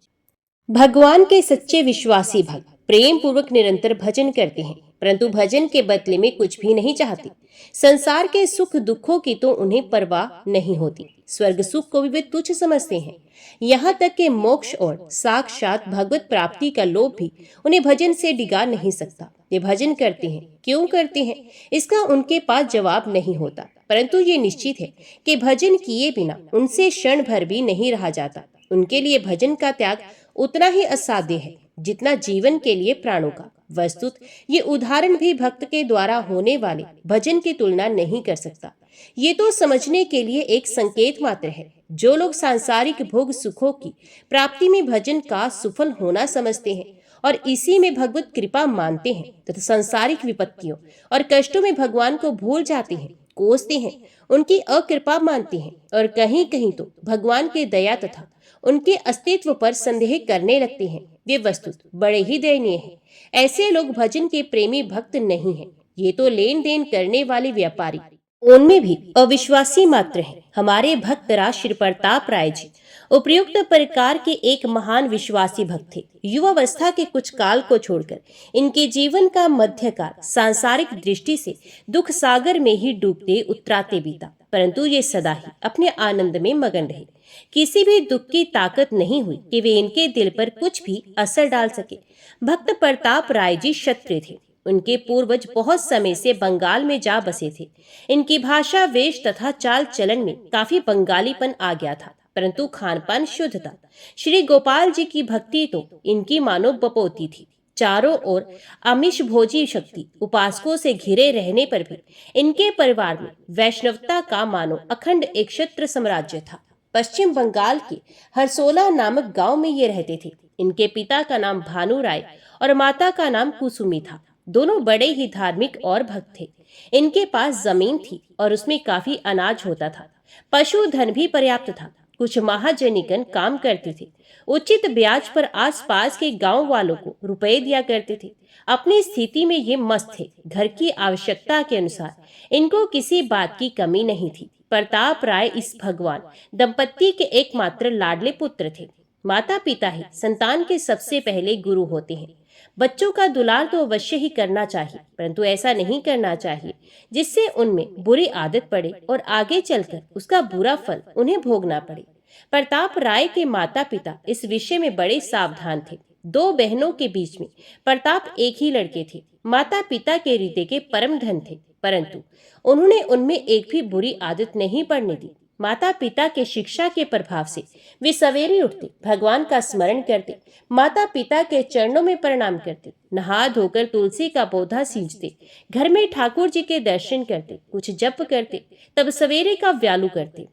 भगवान के सच्चे विश्वासी भक्त प्रेम पूर्वक निरंतर भजन करते हैं। परंतु भजन के बदले में कुछ भी नहीं चाहते। संसार के सुख दुखों की तो उन्हें परवाह नहीं होती, स्वर्ग सुख को भी वे तुच्छ समझते हैं। यहाँ तक कि मोक्ष और साक्षात भगवत प्राप्ति का लोभ भी उन्हें भजन से डिगा नहीं सकता। वे भजन करते हैं, क्यों करते हैं इसका उनके पास जवाब नहीं होता, परंतु ये निश्चित है कि भजन किए बिना उनसे क्षण भर भी नहीं रहा जाता। उनके लिए भजन का त्याग उतना ही असाध्य है जितना जीवन के लिए प्राणों का। वस्तुत ये उदाहरण भी भक्त के द्वारा होने वाले भजन की तुलना नहीं कर सकता। ये तो समझने के लिए एक संकेत मात्र है। जो लोग सांसारिक भोग सुखों की प्राप्ति में भजन का सुफल होना समझते हैं और इसी में भगवत कृपा मानते हैं तथा सांसारिक विपत्तियों और कष्टों में भगवान को भूल जाते हैं, कोसते हैं, उनकी अकृपा मानते हैं और कहीं कहीं तो भगवान की दया तथा उनके अस्तित्व पर संदेह करने लगते हैं, वे वस्तुत बड़े ही दयनीय हैं। ऐसे लोग भजन के प्रेमी भक्त नहीं हैं। ये तो लेन देन करने वाले व्यापारी, उनमें भी अविश्वासी मात्र हैं। हमारे भक्त राज श्री प्रताप राय जी उपयुक्त प्रकार के एक महान विश्वासी भक्त थे। युवावस्था के कुछ काल को छोड़कर इनके जीवन का मध्यकाल सांसारिक दृष्टि से दुख सागर में ही डूबते उतराते बीता, परंतु ये सदा ही अपने आनंद में मगन रहे। किसी भी दुख की ताकत नहीं हुई कि वे इनके दिल पर कुछ भी असर डाल सके। भक्त प्रताप राय जी क्षत्रिय थे। उनके पूर्वज बहुत समय से बंगाल में जा बसे थे। इनकी भाषा, वेश तथा चाल चलन में काफी बंगालीपन आ गया था, परंतु खानपान शुद्ध था। श्री गोपाल जी की भक्ति तो इनकी मानो बपोती थी। चारों ओर आमिष भोजी शक्ति उपासकों से घिरे रहने पर भी इनके परिवार में वैष्णवता का मानो अखंड एक क्षत्र साम्राज्य था। पश्चिम बंगाल के हरसोला नामक गांव में ये रहते थे। इनके पिता का नाम भानु राय और माता का नाम कुसुमी था। दोनों बड़े ही धार्मिक और भक्त थे। इनके पास जमीन थी और उसमें काफी अनाज होता था। पशुधन भी पर्याप्त था। कुछ महाजनिकन काम करते थे। उचित ब्याज पर आसपास के गांव वालों को रुपए दिया करते थे। अपनी स्थिति में ये मस्त थे। घर की आवश्यकता के अनुसार इनको किसी बात की कमी नहीं थी। प्रताप राय इस भगवान दंपत्ति के एकमात्र लाडले पुत्र थे। माता पिता ही संतान के सबसे पहले गुरु होते हैं। बच्चों का दुलार तो अवश्य ही करना चाहिए, परंतु ऐसा नहीं करना चाहिए जिससे उनमें बुरी आदत पड़े और आगे चलकर उसका बुरा फल उन्हें भोगना पड़े। प्रताप राय के माता पिता इस विषय में बड़े सावधान थे। 2 बहनों के बीच में प्रताप एक ही लड़के थे। माता पिता के हृदय के परम धन थे, परंतु उन्होंने उनमें एक भी बुरी आदत नहीं पड़ने दी। माता पिता के शिक्षा के प्रभाव से वे सवेरे उठते, भगवान का स्मरण करते, माता पिता के चरणों में प्रणाम करते, नहा धोकर तुलसी का पौधा सींचते, घर में ठाकुर जी के दर्शन करते, कुछ जप करते, तब सवेरे का व्यालू करते,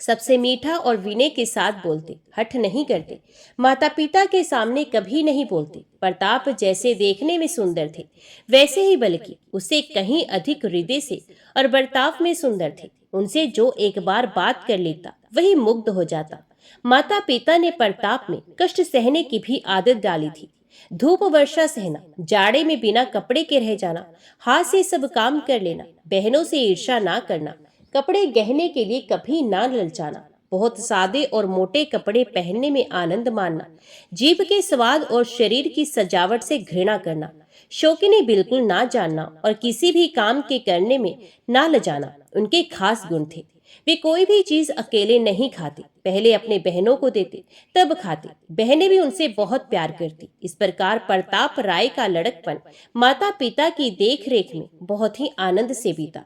सबसे मीठा और विनय के साथ बोलते, हठ नहीं करते, माता पिता के सामने कभी नहीं बोलते। प्रताप जैसे देखने में सुंदर थे, वैसे ही बल्कि उससे कहीं अधिक हृदय से और बर्ताव में सुंदर थे। उनसे जो एक बार बात कर लेता वही मुग्ध हो जाता। माता पिता ने प्रताप में कष्ट सहने की भी आदत डाली थी। धूप वर्षा सहना, जाड़े में बिना कपड़े के रह जाना, हाथ से सब काम कर लेना, बहनों से ईर्ष्या ना करना, कपड़े गहने के लिए कभी ना ललचाना, बहुत सादे और मोटे कपड़े पहनने में आनंद मानना, जीभ के स्वाद और शरीर की सजावट से घृणा करना, शौकीनी बिल्कुल ना जानना और किसी भी काम के करने में ना लजाना उनके खास गुण थे। वे कोई भी चीज अकेले नहीं खाते, पहले अपने बहनों को देते तब खाते। बहनें भी उनसे बहुत प्यार करती। इस प्रकार प्रताप राय का लड़कपन माता पिता की देख रेख में बहुत ही आनंद से बीता।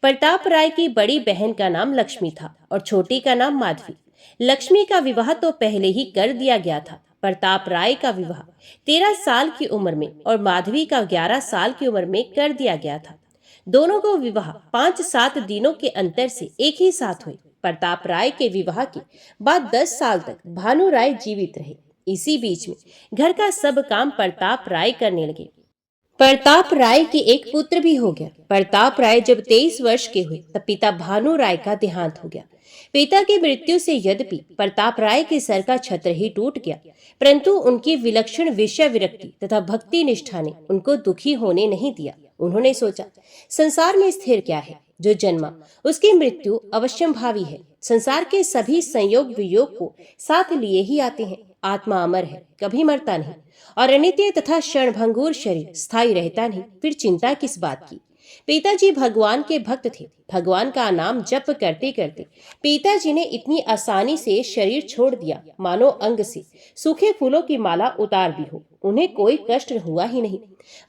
प्रताप राय की बड़ी बहन का नाम लक्ष्मी था और छोटी का नाम माधवी। लक्ष्मी का विवाह तो पहले ही कर दिया गया था। प्रताप राय का विवाह 13 साल की उम्र में और माधवी का 11 साल की उम्र में कर दिया गया था। दोनों को विवाह 5-7 दिनों के अंतर से एक ही साथ हुए। प्रताप राय के विवाह के बाद 10 साल तक भानु राय जीवित रहे। इसी बीच में घर का सब काम प्रताप राय करने लगे। प्रताप राय के एक पुत्र भी हो गया। प्रताप राय जब 23 वर्ष के हुए तब पिता भानु राय का देहांत हो गया। पिता की मृत्यु से यद्यपि प्रताप राय के सर का छत्र ही टूट गया, परंतु उनकी विलक्षण विषय विरक्ति तथा भक्ति निष्ठा ने उनको दुखी होने नहीं दिया। उन्होंने सोचा, संसार में स्थिर क्या है, जो जन्मा उसकी मृत्यु अवश्यंभावी है। संसार के सभी संयोग वियोग को साथ लिए ही आते हैं। आत्मा अमर है, कभी मरता नहीं, और अनित्य तथा क्षणभंगुर शरीर स्थायी रहता नहीं, फिर चिंता किस बात की। पिताजी भगवान के भक्त थे। भगवान का नाम जप करते करते पिताजी ने इतनी आसानी से शरीर छोड़ दिया, मानो अंग से सूखे फूलों की माला उतार दी हो। उन्हें कोई कष्ट हुआ ही नहीं।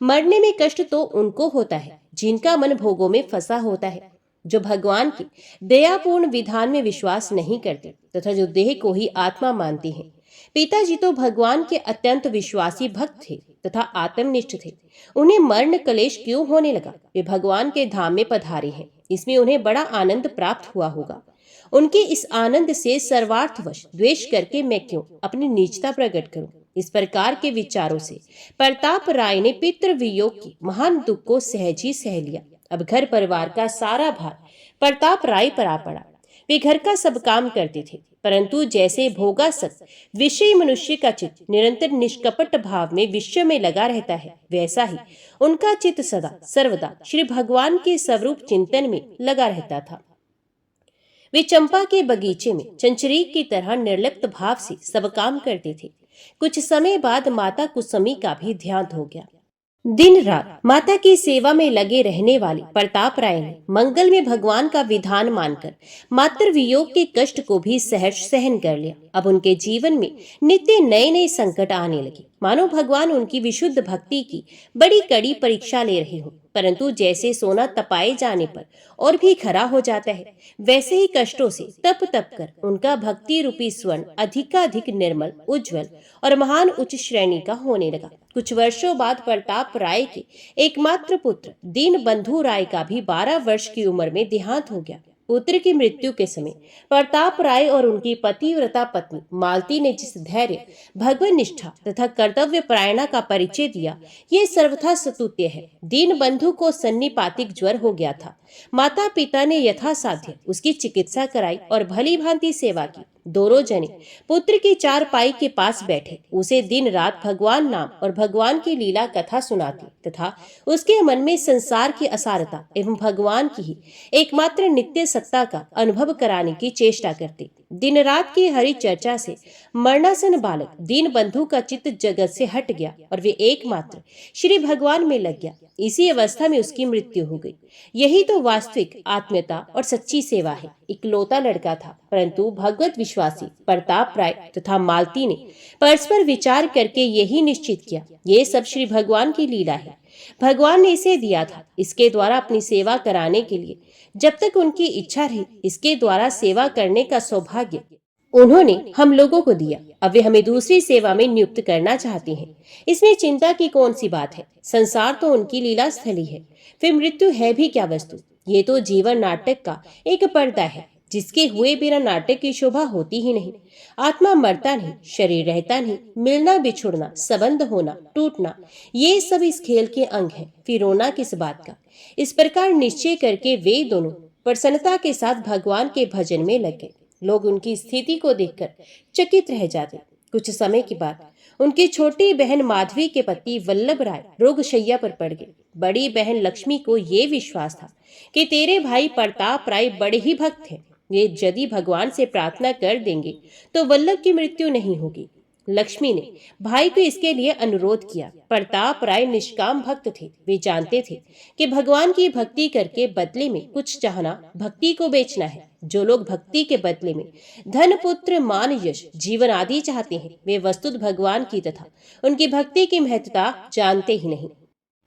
मरने में कष्ट तो उनको होता है जिनका मन भोगों में फंसा होता है, जो भगवान के दयापूर्ण विधान में विश्वास नहीं करते तथा जो देह को ही आत्मा मानते हैं। पिताजी तो भगवान के अत्यंत विश्वासी भक्त थे तथा आत्मनिष्ठ थे। उन्हें मरण कलेश क्यों होने लगा? वे भगवान के धाम में पधारे हैं, इसमें उन्हें बड़ा आनंद प्राप्त हुआ होगा। उनके इस आनंद से सर्वार्थवश द्वेष करके मैं क्यों अपनी नीचता प्रकट करूं? इस प्रकार के विचारों से प्रताप राय ने पितृवियोग की महान दुख को सहज ही सह लिया। अब घर परिवार का सारा भार प्रताप राय पर आ पड़ा। वे घर का सब काम करते थे, परंतु जैसे भोगासक्त विषयी मनुष्य का चित्त निरंतर निष्कपट भाव में विश्व में लगा रहता है, वैसा ही उनका चित्त सदा सर्वदा श्री भगवान के स्वरूप चिंतन में लगा रहता था। वे चंपा के बगीचे में चंचरीक की तरह निर्लिप्त भाव से सब काम करते थे। कुछ समय बाद माता कुसुमी का भी ध्यान हो गया। दिन रात माता की सेवा में लगे रहने वाले प्रताप राय ने मंगल में भगवान का विधान मानकर मातृ वियोग के कष्ट को भी सहर्ष सहन कर लिया। अब उनके जीवन में नित्य नए नए संकट आने लगे, मानो भगवान उनकी विशुद्ध भक्ति की बड़ी कड़ी परीक्षा ले रहे हो। परंतु जैसे सोना तपाए जाने पर और भी खरा हो जाता है, वैसे ही कष्टों से तप तप कर उनका भक्ति रूपी स्वर्ण अधिकाधिक निर्मल, उज्जवल और महान उच्च श्रेणी का होने लगा। कुछ वर्षों बाद प्रताप राय के एकमात्र पुत्र दीनबंधु राय का भी 12 वर्ष की उम्र में देहांत हो गया। पुत्र की मृत्यु के समय प्रताप राय और उनकी पतिव्रता पत्नी मालती ने जिस धैर्य, भगवत निष्ठा तथा कर्तव्य परायणा का परिचय दिया, ये सर्वथा स्तुत्य है। दीनबंधु को सन्निपातिक ज्वर हो गया था। माता पिता ने यथासाध्य उसकी चिकित्सा कराई और भली भांति सेवा की। दोनों जने पुत्र की चारपाई के पास बैठे उसे दिन रात भगवान नाम और भगवान की लीला कथा सुनाती तथा उसके मन में संसार की असारता एवं भगवान की ही एकमात्र नित्य सत्ता का अनुभव कराने की चेष्टा करते। दिन रात की हरि चर्चा से मरणासन बालक दीनबंधु का चित्त जगत से हट गया और वे एकमात्र श्री भगवान में लग गया। इसी अवस्था में उसकी मृत्यु हो गई। यही तो वास्तविक आत्मीयता और सच्ची सेवा है। इकलौता लड़का था, परंतु भगवत विश्वासी प्रताप राय तथा मालती ने परस्पर विचार करके यही निश्चित किया, ये सब श्री भगवान की लीला है। भगवान ने इसे दिया था, इसके द्वारा अपनी सेवा कराने के लिए जब तक उनकी इच्छा रही, इसके द्वारा सेवा करने का सौभाग्य उन्होंने हम लोगों को दिया। अब वे हमें दूसरी सेवा में नियुक्त करना चाहते हैं। इसमें चिंता की कौन सी बात है? संसार तो उनकी लीला स्थली है, फिर मृत्यु है भी क्या वस्तु? ये तो जीवन नाटक का एक पर्दा है, जिसके हुए बिना नाटक की शोभा होती ही नहीं। आत्मा मरता नहीं, शरीर रहता नहीं, मिलना बिछुड़ना, संबंध होना टूटना, ये सब इस खेल के अंग हैं। फिर रोना किस बात का? इस प्रकार निश्चय करके वे दोनों प्रसन्नता के साथ भगवान के भजन में लग गए। लोग उनकी स्थिति को देखकर चकित रह जाते। कुछ समय के बाद उनकी छोटी बहन माधवी के पति वल्लभ राय रोगशैया पर पड़ गए। बड़ी बहन लक्ष्मी को ये विश्वास था कि तेरे भाई प्रताप राय बड़े ही भक्त हैं, ये यदि भगवान से प्रार्थना कर देंगे तो वल्लभ की मृत्यु नहीं होगी। लक्ष्मी ने भाई को इसके लिए अनुरोध किया। प्रताप राय निष्काम भक्त थे। वे जानते थे कि भगवान की भक्ति करके बदले में कुछ चाहना भक्ति को बेचना है। जो लोग भक्ति के बदले में धन, पुत्र, मान, यश, जीवन आदि चाहते हैं, वे वस्तुतः भगवान की तथा उनकी भक्ति की महत्ता जानते ही नहीं।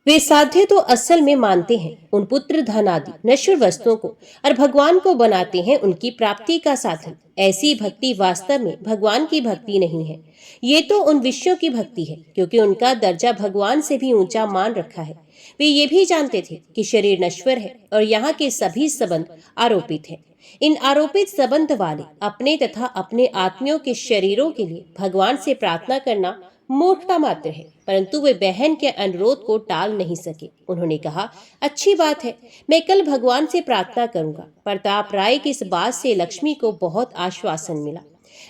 वे साध्य तो असल में मानते हैं उन पुत्र, धन आदि नश्वर वस्तुओं को और भगवान को बनाते हैं उनकी प्राप्ति का साधन। ऐसी भक्ति वास्तव में भगवान की भक्ति नहीं है, ये तो उन विषयों की भक्ति है, क्योंकि उनका दर्जा भगवान से भी ऊंचा मान रखा है। वे ये भी जानते थे कि शरीर नश्वर है और यहाँ के सभी संबंध आरोपित हैं। इन आरोपित संबंध वाले अपने तथा अपने आत्मियों के शरीरों के लिए भगवान से प्रार्थना करना मूर्खता मात्र है। परंतु वे बहन के अनुरोध को टाल नहीं सके। उन्होंने कहा, अच्छी बात है, मैं कल भगवान से प्रार्थना करूंगा। प्रताप राय की इस बात से लक्ष्मी को बहुत आश्वासन मिला।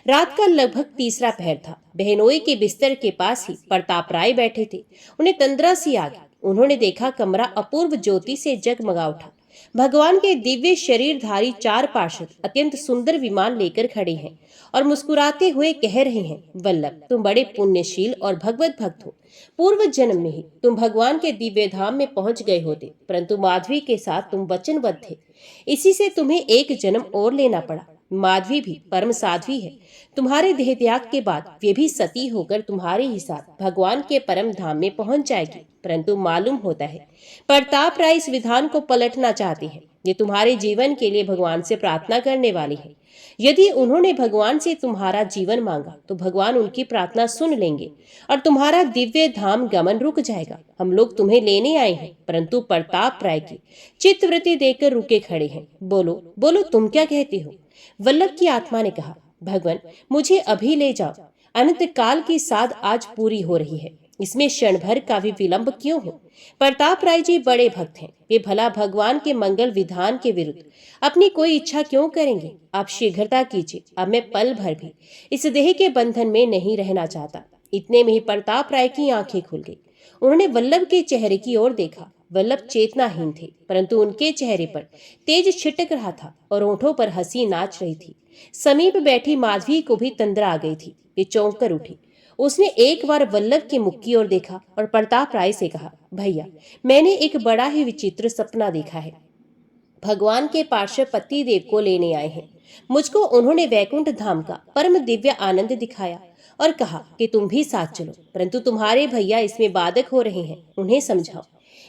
रात का लगभग तीसरा पहर था। बहनोई के बिस्तर के पास ही प्रताप राय बैठे थे। उन्हें तंद्रा सी आ गई। उन्होंने देखा कमरा अपूर्व ज्योति से जगमगा उठा। भगवान के दिव्य शरीरधारी 4 पार्षद अत्यंत सुंदर विमान लेकर खड़े हैं और मुस्कुराते हुए कह रहे हैं, वल्लभ तुम बड़े पुण्यशील और भगवत भक्त हो। पूर्व जन्म में ही तुम भगवान के दिव्य धाम में पहुंच गए होते, परंतु माधवी के साथ तुम वचनबद्ध थे। इसी से तुम्हें एक जन्म और लेना पड़ा। माधवी भी परम साध्वी है। तुम्हारे देह त्याग के बाद वे भी सती होकर तुम्हारे ही साथ भगवान के परम धाम में पहुंच जाएगी। परंतु मालूम होता है प्रताप राय इस विधान को पलटना चाहते हैं। ये तुम्हारे जीवन के लिए भगवान से प्रार्थना करने वाले हैं। यदि उन्होंने भगवान से तुम्हारा जीवन मांगा तो भगवान उनकी प्रार्थना सुन लेंगे और तुम्हारा दिव्य धाम गमन रुक जाएगा। हम लोग तुम्हें लेने आए हैं, परंतु प्रताप राय की चित्तवृत्ति देखकर रुके खड़े हैं। बोलो बोलो, तुम क्या कहते हो? वल्लभ की आत्मा ने कहा, भगवान मुझे अभी ले जाओ। अनंत काल की साध आज पूरी हो रही है, इसमें क्षण भर का भी विलंब क्यों हो? प्रताप राय जी बड़े भक्त हैं, वे भला भगवान के मंगल विधान के विरुद्ध अपनी कोई इच्छा क्यों करेंगे? आप शीघ्रता कीजिए, अब मैं पल भर भी इस देह के बंधन में नहीं रहना चाहता। इतने में ही प्रताप राय की आंखें खुल गई। उन्होंने वल्लभ के चेहरे की ओर देखा। वल्लभ चेतनाहीन थे, परंतु उनके चेहरे पर तेज छिटक रहा था और होठों पर हंसी नाच रही थी। समीप बैठी माधवी को भी तंद्रा आ गई थी। वे चौंक कर उठी। उसने एक बार वल्लभ के मुख की ओर देखा और प्रताप राय से कहा, भैया मैंने एक बड़ा ही विचित्र सपना देखा है। भगवान के पार्षद पति देव को लेने आए हैं। मुझको उन्होंने वैकुंठ धाम का परम दिव्य आनंद दिखाया और कहा कि तुम भी साथ चलो, परंतु तुम्हारे भैया इसमें बाधक हो रहे हैं, उन्हें समझाओ।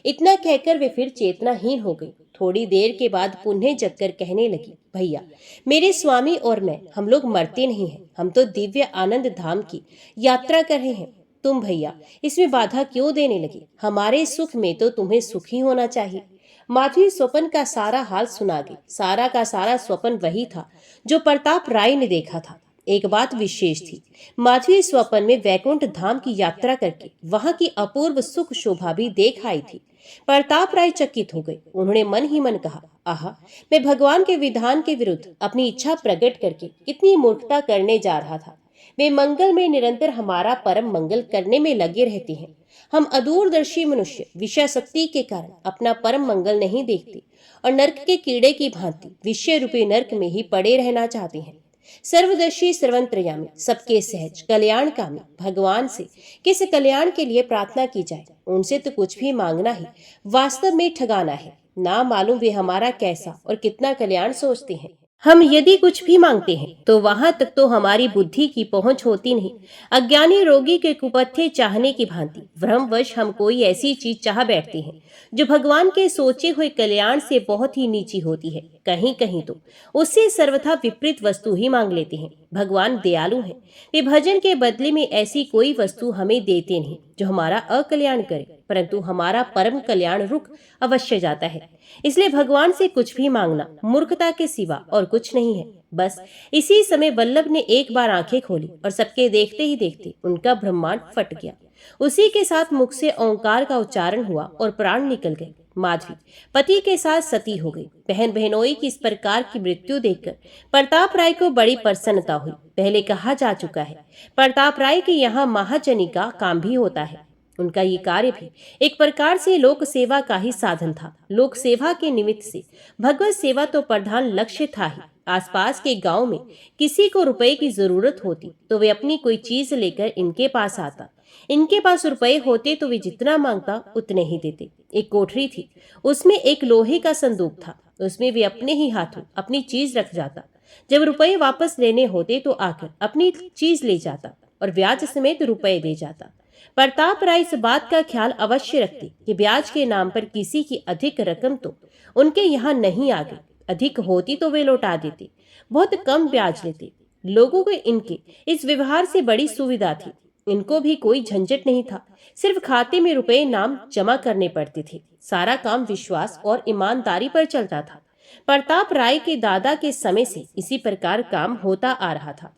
इतना कहकर वे फिर चेतनाहीन हो गई। थोड़ी देर के बाद पुनः जगकर कहने लगी, भैया मेरे स्वामी और मैं, हम लोग मरते नहीं हैं, हम तो दिव्य आनंद धाम की यात्रा कर रहे हैं। तुम भैया इसमें बाधा क्यों देने लगी? हमारे सुख में तो तुम्हें सुखी होना चाहिए। माधवी स्वप्न का सारा हाल सुना गई। सारा का सारा स्वप्न वही था जो प्रताप राय ने देखा था। एक बात विशेष थी, माधवी स्वप्न में वैकुंठ धाम की यात्रा करके वहां की अपूर्व सुख शोभा भी देख आई थी। प्रताप राय चकित हो गए। उन्होंने मन ही मन कहा, आहा मैं भगवान के विधान के विरुद्ध अपनी इच्छा प्रकट करके कितनी मूर्खता करने जा रहा था। वे मंगल में निरंतर हमारा परम मंगल करने में लगे रहते हैं। हम अदूरदर्शी मनुष्य विषय शक्ति के कारण अपना परम मंगल नहीं देखते और नरक के कीड़े की भांति विषय रूपी नरक में ही पड़े रहना चाहते हैं। सर्वदर्शी सर्वंतर्यामी सबके सहज कल्याणकामी भगवान से किस कल्याण के लिए प्रार्थना की जाए? उनसे तो कुछ भी मांगना ही वास्तव में ठगाना है। ना मालूम वे हमारा कैसा और कितना कल्याण सोचते हैं। हम यदि कुछ भी मांगते हैं तो वहां तक तो हमारी बुद्धि की पहुंच होती नहीं। अज्ञानी रोगी के कुपथे चाहने की भांति भ्रमवश हम कोई ऐसी चीज चाह बैठते हैं जो भगवान के सोचे हुए कल्याण से बहुत ही नीची होती है। कहीं कहीं तो उससे सर्वथा विपरीत वस्तु ही मांग लेते हैं। भगवान दयालु हैं, वे भजन के बदले में ऐसी कोई वस्तु हमें देते नहीं जो हमारा अकल्याण करे, परंतु हमारा परम कल्याण रुक अवश्य जाता है। इसलिए भगवान से कुछ भी मांगना मूर्खता के सिवा और कुछ नहीं है। बस इसी समय वल्लभ ने एक बार आंखें खोली और सबके देखते ही देखते उनका ब्रह्मांड फट गया। उसी के साथ मुख से ओंकार का उच्चारण हुआ और प्राण निकल गए। माधवी पति के साथ सती हो गई। बहन बहनोई की इस प्रकार की मृत्यु देखकर प्रताप राय को बड़ी प्रसन्नता हुई। पहले कहा जा चुका है प्रताप राय के यहाँ महाजनी का काम भी होता है। उनका ये कार्य भी एक प्रकार से लोक सेवा का ही साधन था। लोक सेवा के निमित्त से भगवत सेवा तो प्रधान लक्ष्य था ही। आसपास के गांव में किसी को रुपए की जरूरत होती तो वे अपनी कोई चीज लेकर इनके पास आता। इनके पास रुपए होते तो वे जितना मांगता उतने ही देते। एक कोठरी थी, उसमें एक लोहे का संदूक था। उसमें वे अपने ही हाथों अपनी चीज रख जाता। जब रुपए वापस लेने होते तो आकर अपनी चीज ले जाता और ब्याज समेत रुपए दे जाता। प्रताप राय इस बात का ख्याल अवश्य रखते कि ब्याज के नाम पर किसी की अधिक रकम तो उनके यहाँ नहीं आ गई। अधिक होती तो वे लौटा देते, बहुत कम ब्याज लेते। लोगों को इनके इस व्यवहार से बड़ी सुविधा थी। इनको भी कोई झंझट नहीं था, सिर्फ खाते में रुपए नाम जमा करने पड़ते थे। सारा काम विश्वास और ईमानदारी पर चलता था। प्रताप राय के दादा के समय से इसी प्रकार काम होता आ रहा था।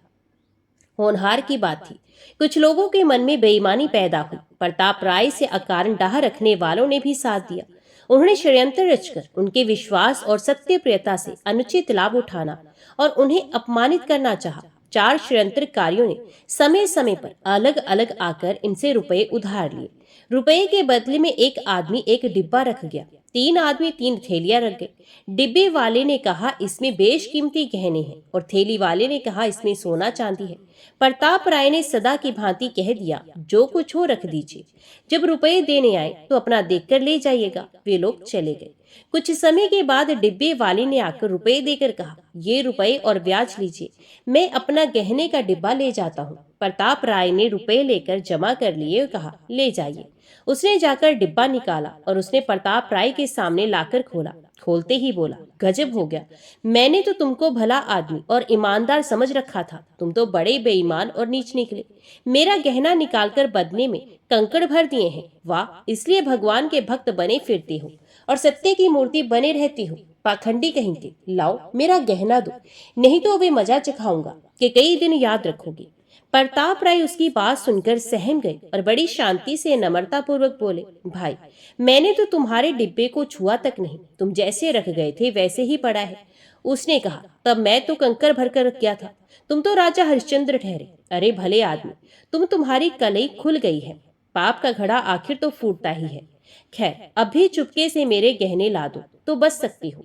होनहार की बात थी, कुछ लोगों के मन में बेईमानी पैदा हुई। प्रताप राय से अकारण डाह रखने वालों ने भी साथ दिया। उन्होंने षड्यंत्र रचकर उनके विश्वास और सत्यप्रियता से अनुचित लाभ उठाना और उन्हें अपमानित करना चाहा। 4 षड्यंत्रकारियों ने समय समय पर अलग अलग आकर इनसे रुपए उधार लिए। रुपए के बदले में एक आदमी एक डिब्बा रख गया। 3 आदमी 3 थैलियां रख गए। डिब्बे वाले ने कहा इसमें बेशकीमती गहने हैं और थैली वाले ने कहा इसमें सोना चांदी है। प्रताप राय ने सदा की भांति कह दिया, जो कुछ हो रख दीजिए, जब रुपए देने आए तो अपना देखकर ले जाइएगा। वे लोग चले गए। कुछ समय के बाद डिब्बे वाले ने आकर रुपए देकर कहा, ये रुपए और ब्याज लीजिए, मैं अपना गहने का डिब्बा ले जाता हूँ। प्रताप राय ने रुपए लेकर जमा कर लिए और कहा, ले जाइए। उसने जाकर डिब्बा निकाला और उसने प्रताप राय के सामने लाकर खोला। खोलते ही बोला, गजब हो गया, मैंने तो तुमको भला आदमी और ईमानदार समझ रखा था, तुम तो बड़े बेईमान और नीच निकले। मेरा गहना निकालकर बदले में कंकड़ भर दिए हैं। वाह, इसलिए भगवान के भक्त बने फिरती हो और सत्य की मूर्ति बने रहती हो। पाखंडी कहीं के, लाओ मेरा गहना दो, नहीं तो वे मजा चखाऊंगा कि कई दिन याद रखोगी। प्रताप राय उसकी बात सुनकर सहम गए और बड़ी शांति से नम्रता पूर्वक बोले, भाई, मैंने तो तुम्हारे डिब्बे को छुआ तक नहीं, तुम जैसे रख गए थे वैसे ही पड़ा है। उसने कहा, तब मैं तो कंकर भरकर रख गया था, तुम तो राजा हरिश्चंद्र ठहरे। अरे भले आदमी, तुम्हारी कलई खुल गई है, पाप का घड़ा आखिर तो फूटता ही है। खैर, अभी चुपके से मेरे गहने ला दो तो बच सकती हो।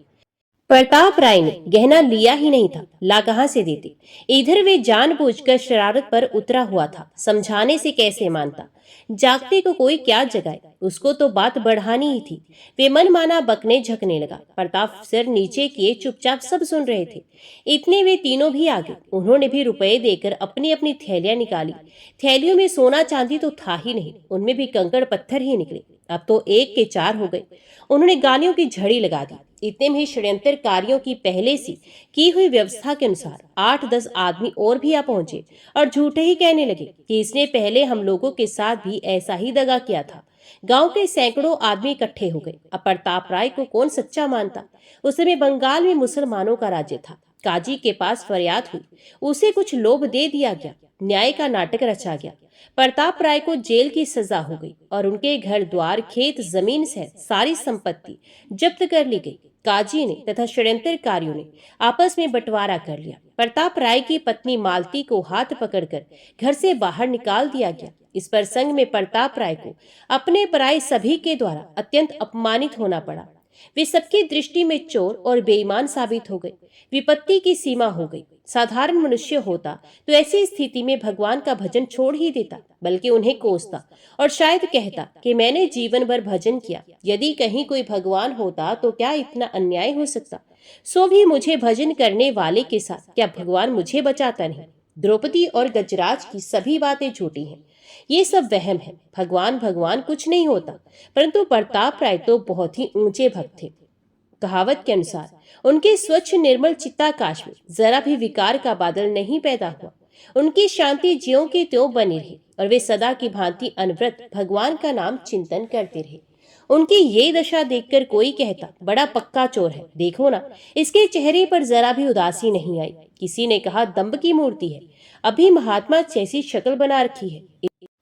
प्रताप राय ने गहना लिया ही नहीं था, ला कहां से देते। इधर वे जानबूझकर शरारत पर उतरा हुआ था, समझाने से कैसे मानता। जागते को कोई क्या जगाए, उसको तो बात बढ़ानी ही थी। वे मनमाना बकने झकने लगा। प्रताप सिर नीचे किए चुपचाप सब सुन रहे थे। इतने वे तीनों भी आ गए। उन्होंने भी रुपए देकर अपनी अपनी थैलियां निकाली। थैलियों में सोना चांदी तो था ही नहीं, उनमें भी कंकड़ पत्थर ही निकले। अब तो 1 के 4 हो गए। उन्होंने गालियों की झड़ी लगा दी। इतने में षड्यंत्रकारियों की पहले से की हुई व्यवस्था के अनुसार 8-10 आदमी और भी आ पहुंचे और झूठे ही कहने लगे कि इसने पहले हम लोगों के साथ भी ऐसा ही दगा किया था। गांव के सैकड़ों आदमी इकट्ठे हो गए। अब प्रताप राय को कौन सच्चा मानता। उस समय बंगाल में मुसलमानों का राज्य था। काजी के पास फरियाद हुई, उसे कुछ लोभ दे दिया गया, न्याय का नाटक रचा गया। प्रताप राय को जेल की सजा हो गई और उनके घर द्वार, खेत, जमीन से सारी संपत्ति जब्त कर ली गई। काजी ने तथा षड्यंत्रकारियों ने आपस में बंटवारा कर लिया। प्रताप राय की पत्नी मालती को हाथ पकड़कर घर से बाहर निकाल दिया गया। इस प्रसंग में प्रताप राय को अपने पराये सभी के द्वारा अत्यंत अपमानित होना पड़ा। वे सबकी दृष्टि में चोर और बेईमान साबित हो गए। विपत्ति की सीमा हो गई। साधारण मनुष्य होता तो ऐसी स्थिति में भगवान का भजन छोड़ ही देता, बल्कि उन्हें कोसता और शायद कहता कि मैंने जीवन भर भजन किया, यदि कहीं कोई भगवान होता तो क्या इतना अन्याय हो सकता। सो भी मुझे भजन करने वाले के साथ क्या भगवान मुझे बचाता नहीं। द्रौपदी और गजराज की सभी बातें झूठी हैं, ये सब वहम है। भगवान भगवान कुछ नहीं होता। परंतु प्रताप राय तो बहुत ही ऊंचे भक्त थे। कहावत के अनुसार उनके स्वच्छ निर्मल चित्ताकाश में जरा भी विकार का बादल नहीं पैदा हुआ। उनकी शांति ज्यों की त्यों बनी रही और वे सदा की भांति अनवरत भगवान का नाम चिंतन करते रहे। उनकी ये दशा देखकर कोई कहता, बड़ा पक्का चोर है, देखो ना, इसके चेहरे पर जरा भी उदासी नहीं आई। किसी ने कहा, दंभ की मूर्ति है, अभी महात्मा जैसी शक्ल बना रखी है।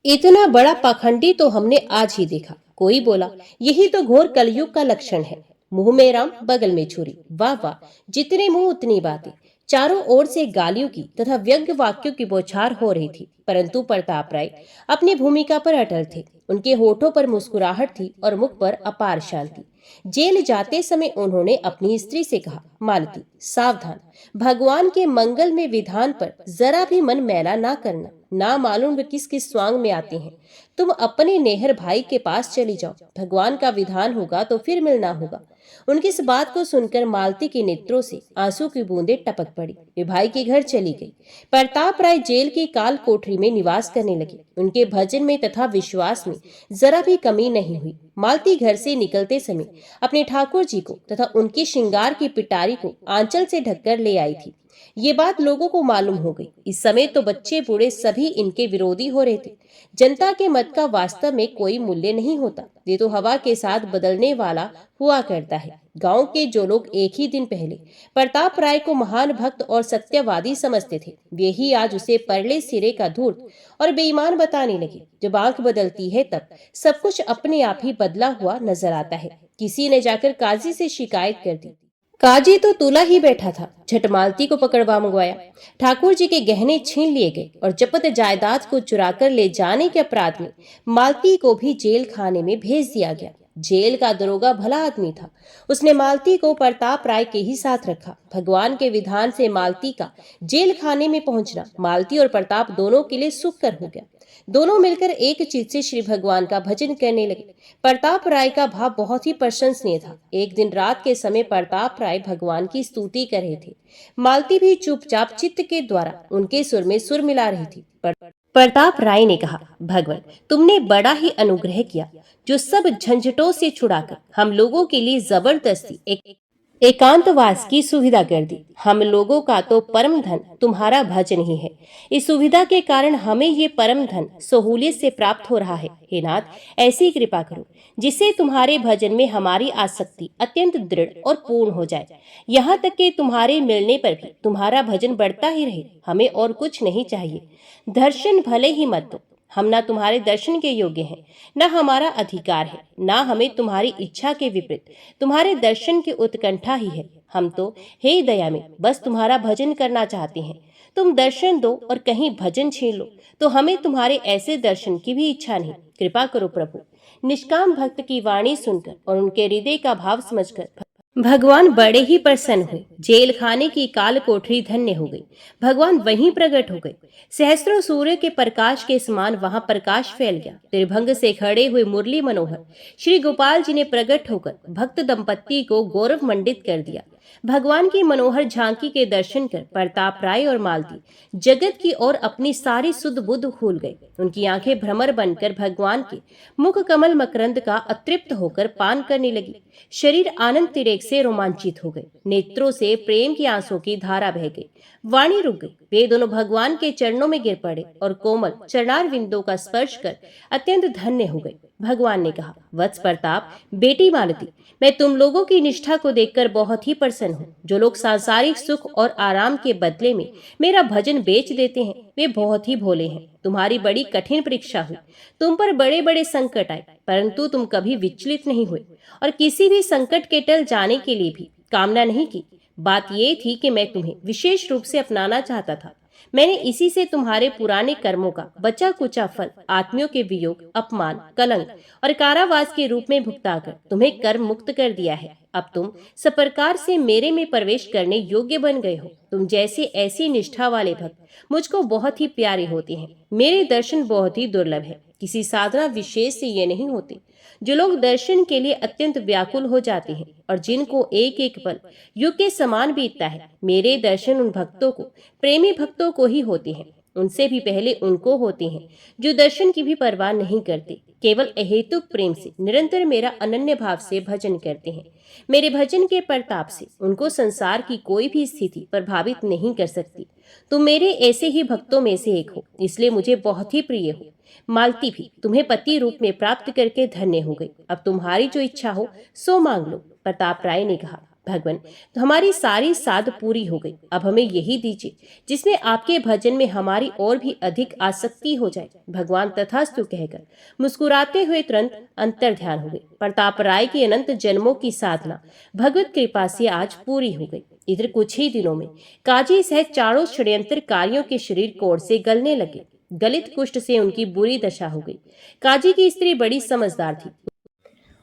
इतना बड़ा पाखंडी तो हमने आज ही देखा। कोई बोला, यही तो घोर कलयुग का लक्षण है। मुंह में राम, बगल में छुरी। वाह वाह, जितने मुंह उतनी बातें। चारों ओर से गालियों की तथा व्यंग्य वाक्यों की बौछार हो रही थी। परंतु प्रताप राय अपनी भूमिका पर अटल थे। उनके होठों पर मुस्कुराहट थी और मुख पर अपार शांति। जेल जाते समय उन्होंने अपनी स्त्री से कहा, मालती, सावधान, भगवान के मंगल में विधान पर जरा भी मन मैला ना करना। ना मालूम वे किस किस स्वांग में आते हैं। तुम अपने नेहर भाई के पास चली जाओ, भगवान का विधान होगा तो फिर मिलना होगा। उनकी इस बात को सुनकर मालती के नेत्रों से आंसू की बूंदें टपक पड़ी। वे भाई के घर चली गई। प्रताप राय जेल की काल कोठरी में निवास करने लगे। उनके भजन में तथा विश्वास में जरा भी कमी नहीं हुई। मालती घर से निकलते समय अपने ठाकुर जी को तथा उनके श्रृंगार की पिटारी को आंचल से ढककर ले आई थी। ये बात लोगों को मालूम हो गई। इस समय तो बच्चे बूढ़े सभी इनके विरोधी हो रहे थे। जनता के मत का वास्तव में कोई मूल्य नहीं होता, ये तो हवा के साथ बदलने वाला हुआ करता है। गांव के जो लोग एक ही दिन पहले प्रताप राय को महान भक्त और सत्यवादी समझते थे, वे ही आज उसे परले सिरे का धूर्त और बेईमान बताने लगे। जब आंख बदलती है तब सब कुछ अपने आप ही बदला हुआ नजर आता है। किसी ने जाकर काजी से शिकायत कर दी। काजी तो तुला ही बैठा था। झट मालती को पकड़वा मंगवाया। ठाकुर जी के गहने छीन लिए गए और जपत जायदाद को चुराकर ले जाने के अपराध में मालती को भी जेल खाने में भेज दिया गया। जेल का दरोगा भला आदमी था। उसने मालती को प्रताप राय के ही साथ रखा। भगवान के विधान से मालती का जेल खाने में पहुंचना मालती और प्रताप दोनों के लिए सुखकर हो गया। दोनों मिलकर एक चित्त से श्री भगवान का भजन करने लगे। प्रताप राय का भाव बहुत ही प्रशंसनीय था। एक दिन रात के समय प्रताप राय भगवान की स्तुति कर रहे थे। मालती भी चुपचाप चित्त के द्वारा उनके सुर में सुर मिला रही थी। प्रताप राय ने कहा, भगवान तुमने बड़ा ही अनुग्रह किया, जो सब झंझटों से छुड़ाकर हम लोगों के लिए जबरदस्ती एक एकांतवास की सुविधा कर दी। हम लोगों का तो परम धन तुम्हारा भजन ही है। इस सुविधा के कारण हमें ये परम धन सहूलियत से प्राप्त हो रहा है। हे नाथ, ऐसी कृपा करो जिससे तुम्हारे भजन में हमारी आसक्ति अत्यंत दृढ़ और पूर्ण हो जाए, यहाँ तक कि तुम्हारे मिलने पर भी तुम्हारा भजन बढ़ता ही रहे। हमें और कुछ नहीं चाहिए। दर्शन भले ही मत दो, हम ना तुम्हारे दर्शन के योग्य हैं, ना हमारा अधिकार है, ना हमें तुम्हारी इच्छा के विपरीत तुम्हारे दर्शन की उत्कंठा ही है। हम तो हे दया में बस तुम्हारा भजन करना चाहते हैं। तुम दर्शन दो और कहीं भजन छीन लो तो हमें तुम्हारे ऐसे दर्शन की भी इच्छा नहीं। कृपा करो प्रभु। निष्काम भक्त की वाणी सुनकर और उनके हृदय का भाव समझकर भगवान बड़े ही प्रसन्न हुए। जेल खाने की काल कोठरी धन्य हो गई। भगवान वहीं प्रकट हो गए। सहस्त्रों सूर्य के प्रकाश के समान वहां प्रकाश फैल गया। त्रिभंग से खड़े हुए मुरली मनोहर श्री गोपाल जी ने प्रकट होकर भक्त दंपत्ति को गौरव मंडित कर दिया। भगवान की मनोहर झांकी के दर्शन कर प्रताप राय और मालती जगत की ओर अपनी सारी सुध बुध भूल गए। उनकी आंखें भ्रमर बनकर भगवान के मुख कमल मकरंद का अतृप्त होकर पान करने लगी। शरीर आनंद तिरेक से रोमांचित हो गए। नेत्रों से प्रेम की आंसू की धारा बह गई। वाणी रुक गई। वे दोनों भगवान के चरणों में गिर पड़े और कोमल चरणार विंदों का स्पर्श कर अत्यंत धन्य हो गए। भगवान ने कहा, वत्स प्रताप, बेटी मालती, मैं तुम लोगों की निष्ठा को देखकर बहुत ही प्रसन्न हूँ। जो लोग सांसारिक सुख और आराम के बदले में मेरा भजन बेच देते हैं वे बहुत ही भोले हैं। तुम्हारी बड़ी कठिन परीक्षा हुई, तुम पर बड़े बड़े संकट आए, परंतु तुम कभी विचलित नहीं हुए और किसी भी संकट के टल जाने के लिए भी कामना नहीं की। बात यह थी कि मैं तुम्हें विशेष रूप से अपनाना चाहता था। मैंने इसी से तुम्हारे पुराने कर्मों का बचा कुचा फल आत्मियों के वियोग, अपमान, कलंक और कारावास के रूप में भुगताकर तुम्हें कर्म मुक्त कर दिया है। अब तुम सब प्रकार से मेरे में प्रवेश करने योग्य बन गए हो। तुम जैसे ऐसी निष्ठा वाले भक्त मुझको बहुत ही प्यारे होते हैं। मेरे दर्शन बहुत ही दुर्लभ है। किसी साधना विशेष से ये नहीं होते। जो लोग दर्शन के लिए अत्यंत व्याकुल हो जाते हैं और जिनको एक एक पल युग के समान बीतता है, मेरे दर्शन उन भक्तों को, प्रेमी भक्तों को ही होते हैं। उनसे भी पहले उनको होते हैं जो दर्शन की भी परवाह नहीं करते, केवल अहेतुक प्रेम से निरंतर मेरा अनन्य भाव से भजन करते हैं। मेरे भजन के प्रताप से उनको संसार की कोई भी स्थिति प्रभावित नहीं कर सकती। तुम मेरे ऐसे ही भक्तों में से एक हो, इसलिए मुझे बहुत ही प्रिय हो। मालती भी तुम्हें पति रूप में प्राप्त करके धन्य हो गई। अब तुम्हारी जो इच्छा हो सो मांग लो। प्रताप राय ने कहा, भगवान तो हमारी सारी साध पूरी हो गई। अब हमें यही दीजिए जिसमें आपके भजन में हमारी और भी अधिक आसक्ति हो जाए। भगवान तथास्तु कहकर मुस्कुराते हुए तुरंत अंतर ध्यान हो गए। प्रताप राय की अनंत जन्मों की साधना भगवत कृपा से आज पूरी हो गई। इधर कुछ ही दिनों में काजी सहित चारों षड्यंत्रकारियों के शरीर कोढ़ से गलने लगे। गलित कुष्ठ से उनकी बुरी दशा हो गई। काजी की स्त्री बड़ी समझदार थी।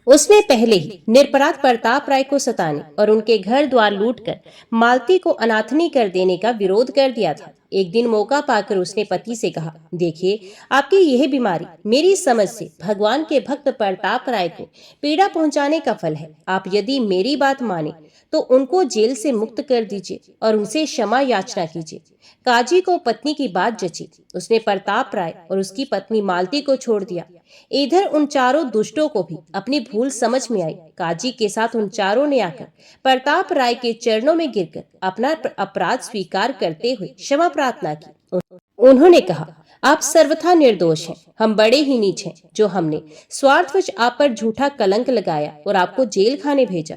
उसने पहले ही निरपराध प्रताप राय को सताने और उनके घर द्वार लूटकर मालती को अनाथनी कर देने का विरोध कर दिया था। एक दिन मौका पाकर उसने पति से कहा, देखिए आपकी यह बीमारी मेरी समझ से भगवान के भक्त प्रताप राय को पीड़ा पहुंचाने का फल है। आप यदि मेरी बात माने तो उनको जेल से मुक्त कर दीजिए और उनसे क्षमा याचना कीजिए। काजी को पत्नी की बात जची। उसने प्रताप राय और उसकी पत्नी मालती को छोड़ दिया। इधर उन चारों दुष्टों को भी अपनी भूल समझ में आई। काजी के साथ उन चारों ने आकर प्रताप राय के चरणों में गिरकर अपना अपराध स्वीकार करते हुए क्षमा प्रार्थना की। उन्होंने कहा, आप सर्वथा निर्दोष हैं। हम बड़े ही नीच हैं जो हमने स्वार्थवश आप पर झूठा कलंक लगाया और आपको जेल खाने भेजा।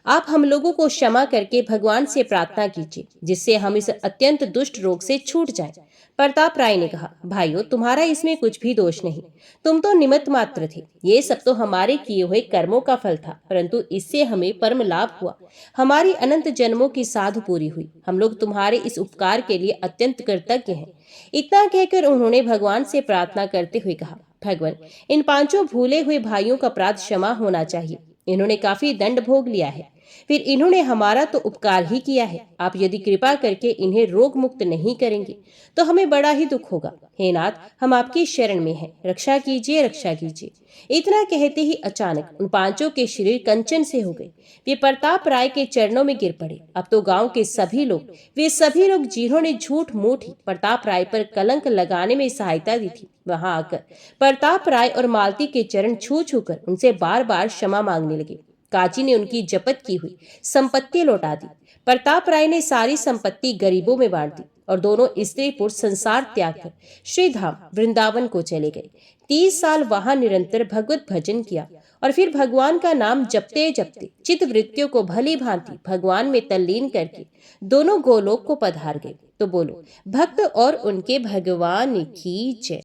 आप हम लोगों को क्षमा करके भगवान से प्रार्थना कीजिए जिससे हम इस अत्यंत दुष्ट रोग से छूट जाएं। प्रताप राय ने कहा, भाइयों तुम्हारा इसमें कुछ भी दोष नहीं। तुम तो निमित्त मात्र थे। ये सब तो हमारे किए हुए कर्मों का फल था, परंतु इससे हमें परम लाभ हुआ। हमारी अनंत जन्मों की साध पूरी हुई। हम लोग तुम्हारे इस उपकार के लिए अत्यंत कृतज्ञ हैं। इतना कहकर उन्होंने भगवान से प्रार्थना करते हुए कहा, भगवान, इन 5 भूले हुए भाइयों का अपराध क्षमा होना चाहिए। इन्होंने काफी दंड भोग लिया है, फिर इन्होंने हमारा तो उपकार ही किया है। आप यदि कृपा करके इन्हें रोग मुक्त नहीं करेंगे तो हमें बड़ा ही दुख होगा। हे नाथ, हम आपकी शरण में हैं, रक्षा कीजिए, रक्षा कीजिए। इतना कहते ही अचानक उन 5 के शरीर कंचन से हो गए। वे प्रताप राय के चरणों में गिर पड़े। अब तो गांव के सभी लोग, वे सभी लोग जिन्होंने झूठ मूठ ही प्रताप राय पर कलंक लगाने में सहायता दी थी, वहां आकर प्रताप राय और मालती के चरण छू छू कर उनसे बार बार क्षमा मांगने लगे। काजी ने उनकी जब्त की हुई संपत्ति लौटा दी। प्रताप राय ने सारी संपत्ति गरीबों में बांट दी और दोनों स्त्री पुरुष संसार त्याग कर श्री धाम वृंदावन को चले गए। 30 साल वहां निरंतर भगवत भजन किया और फिर भगवान का नाम जपते जपते चित्त वृत्तियों को भली भांति भगवान में तल्लीन करके दोनों गोलोक को पधार गए। तो बोलो, भक्त और उनके भगवान की जय।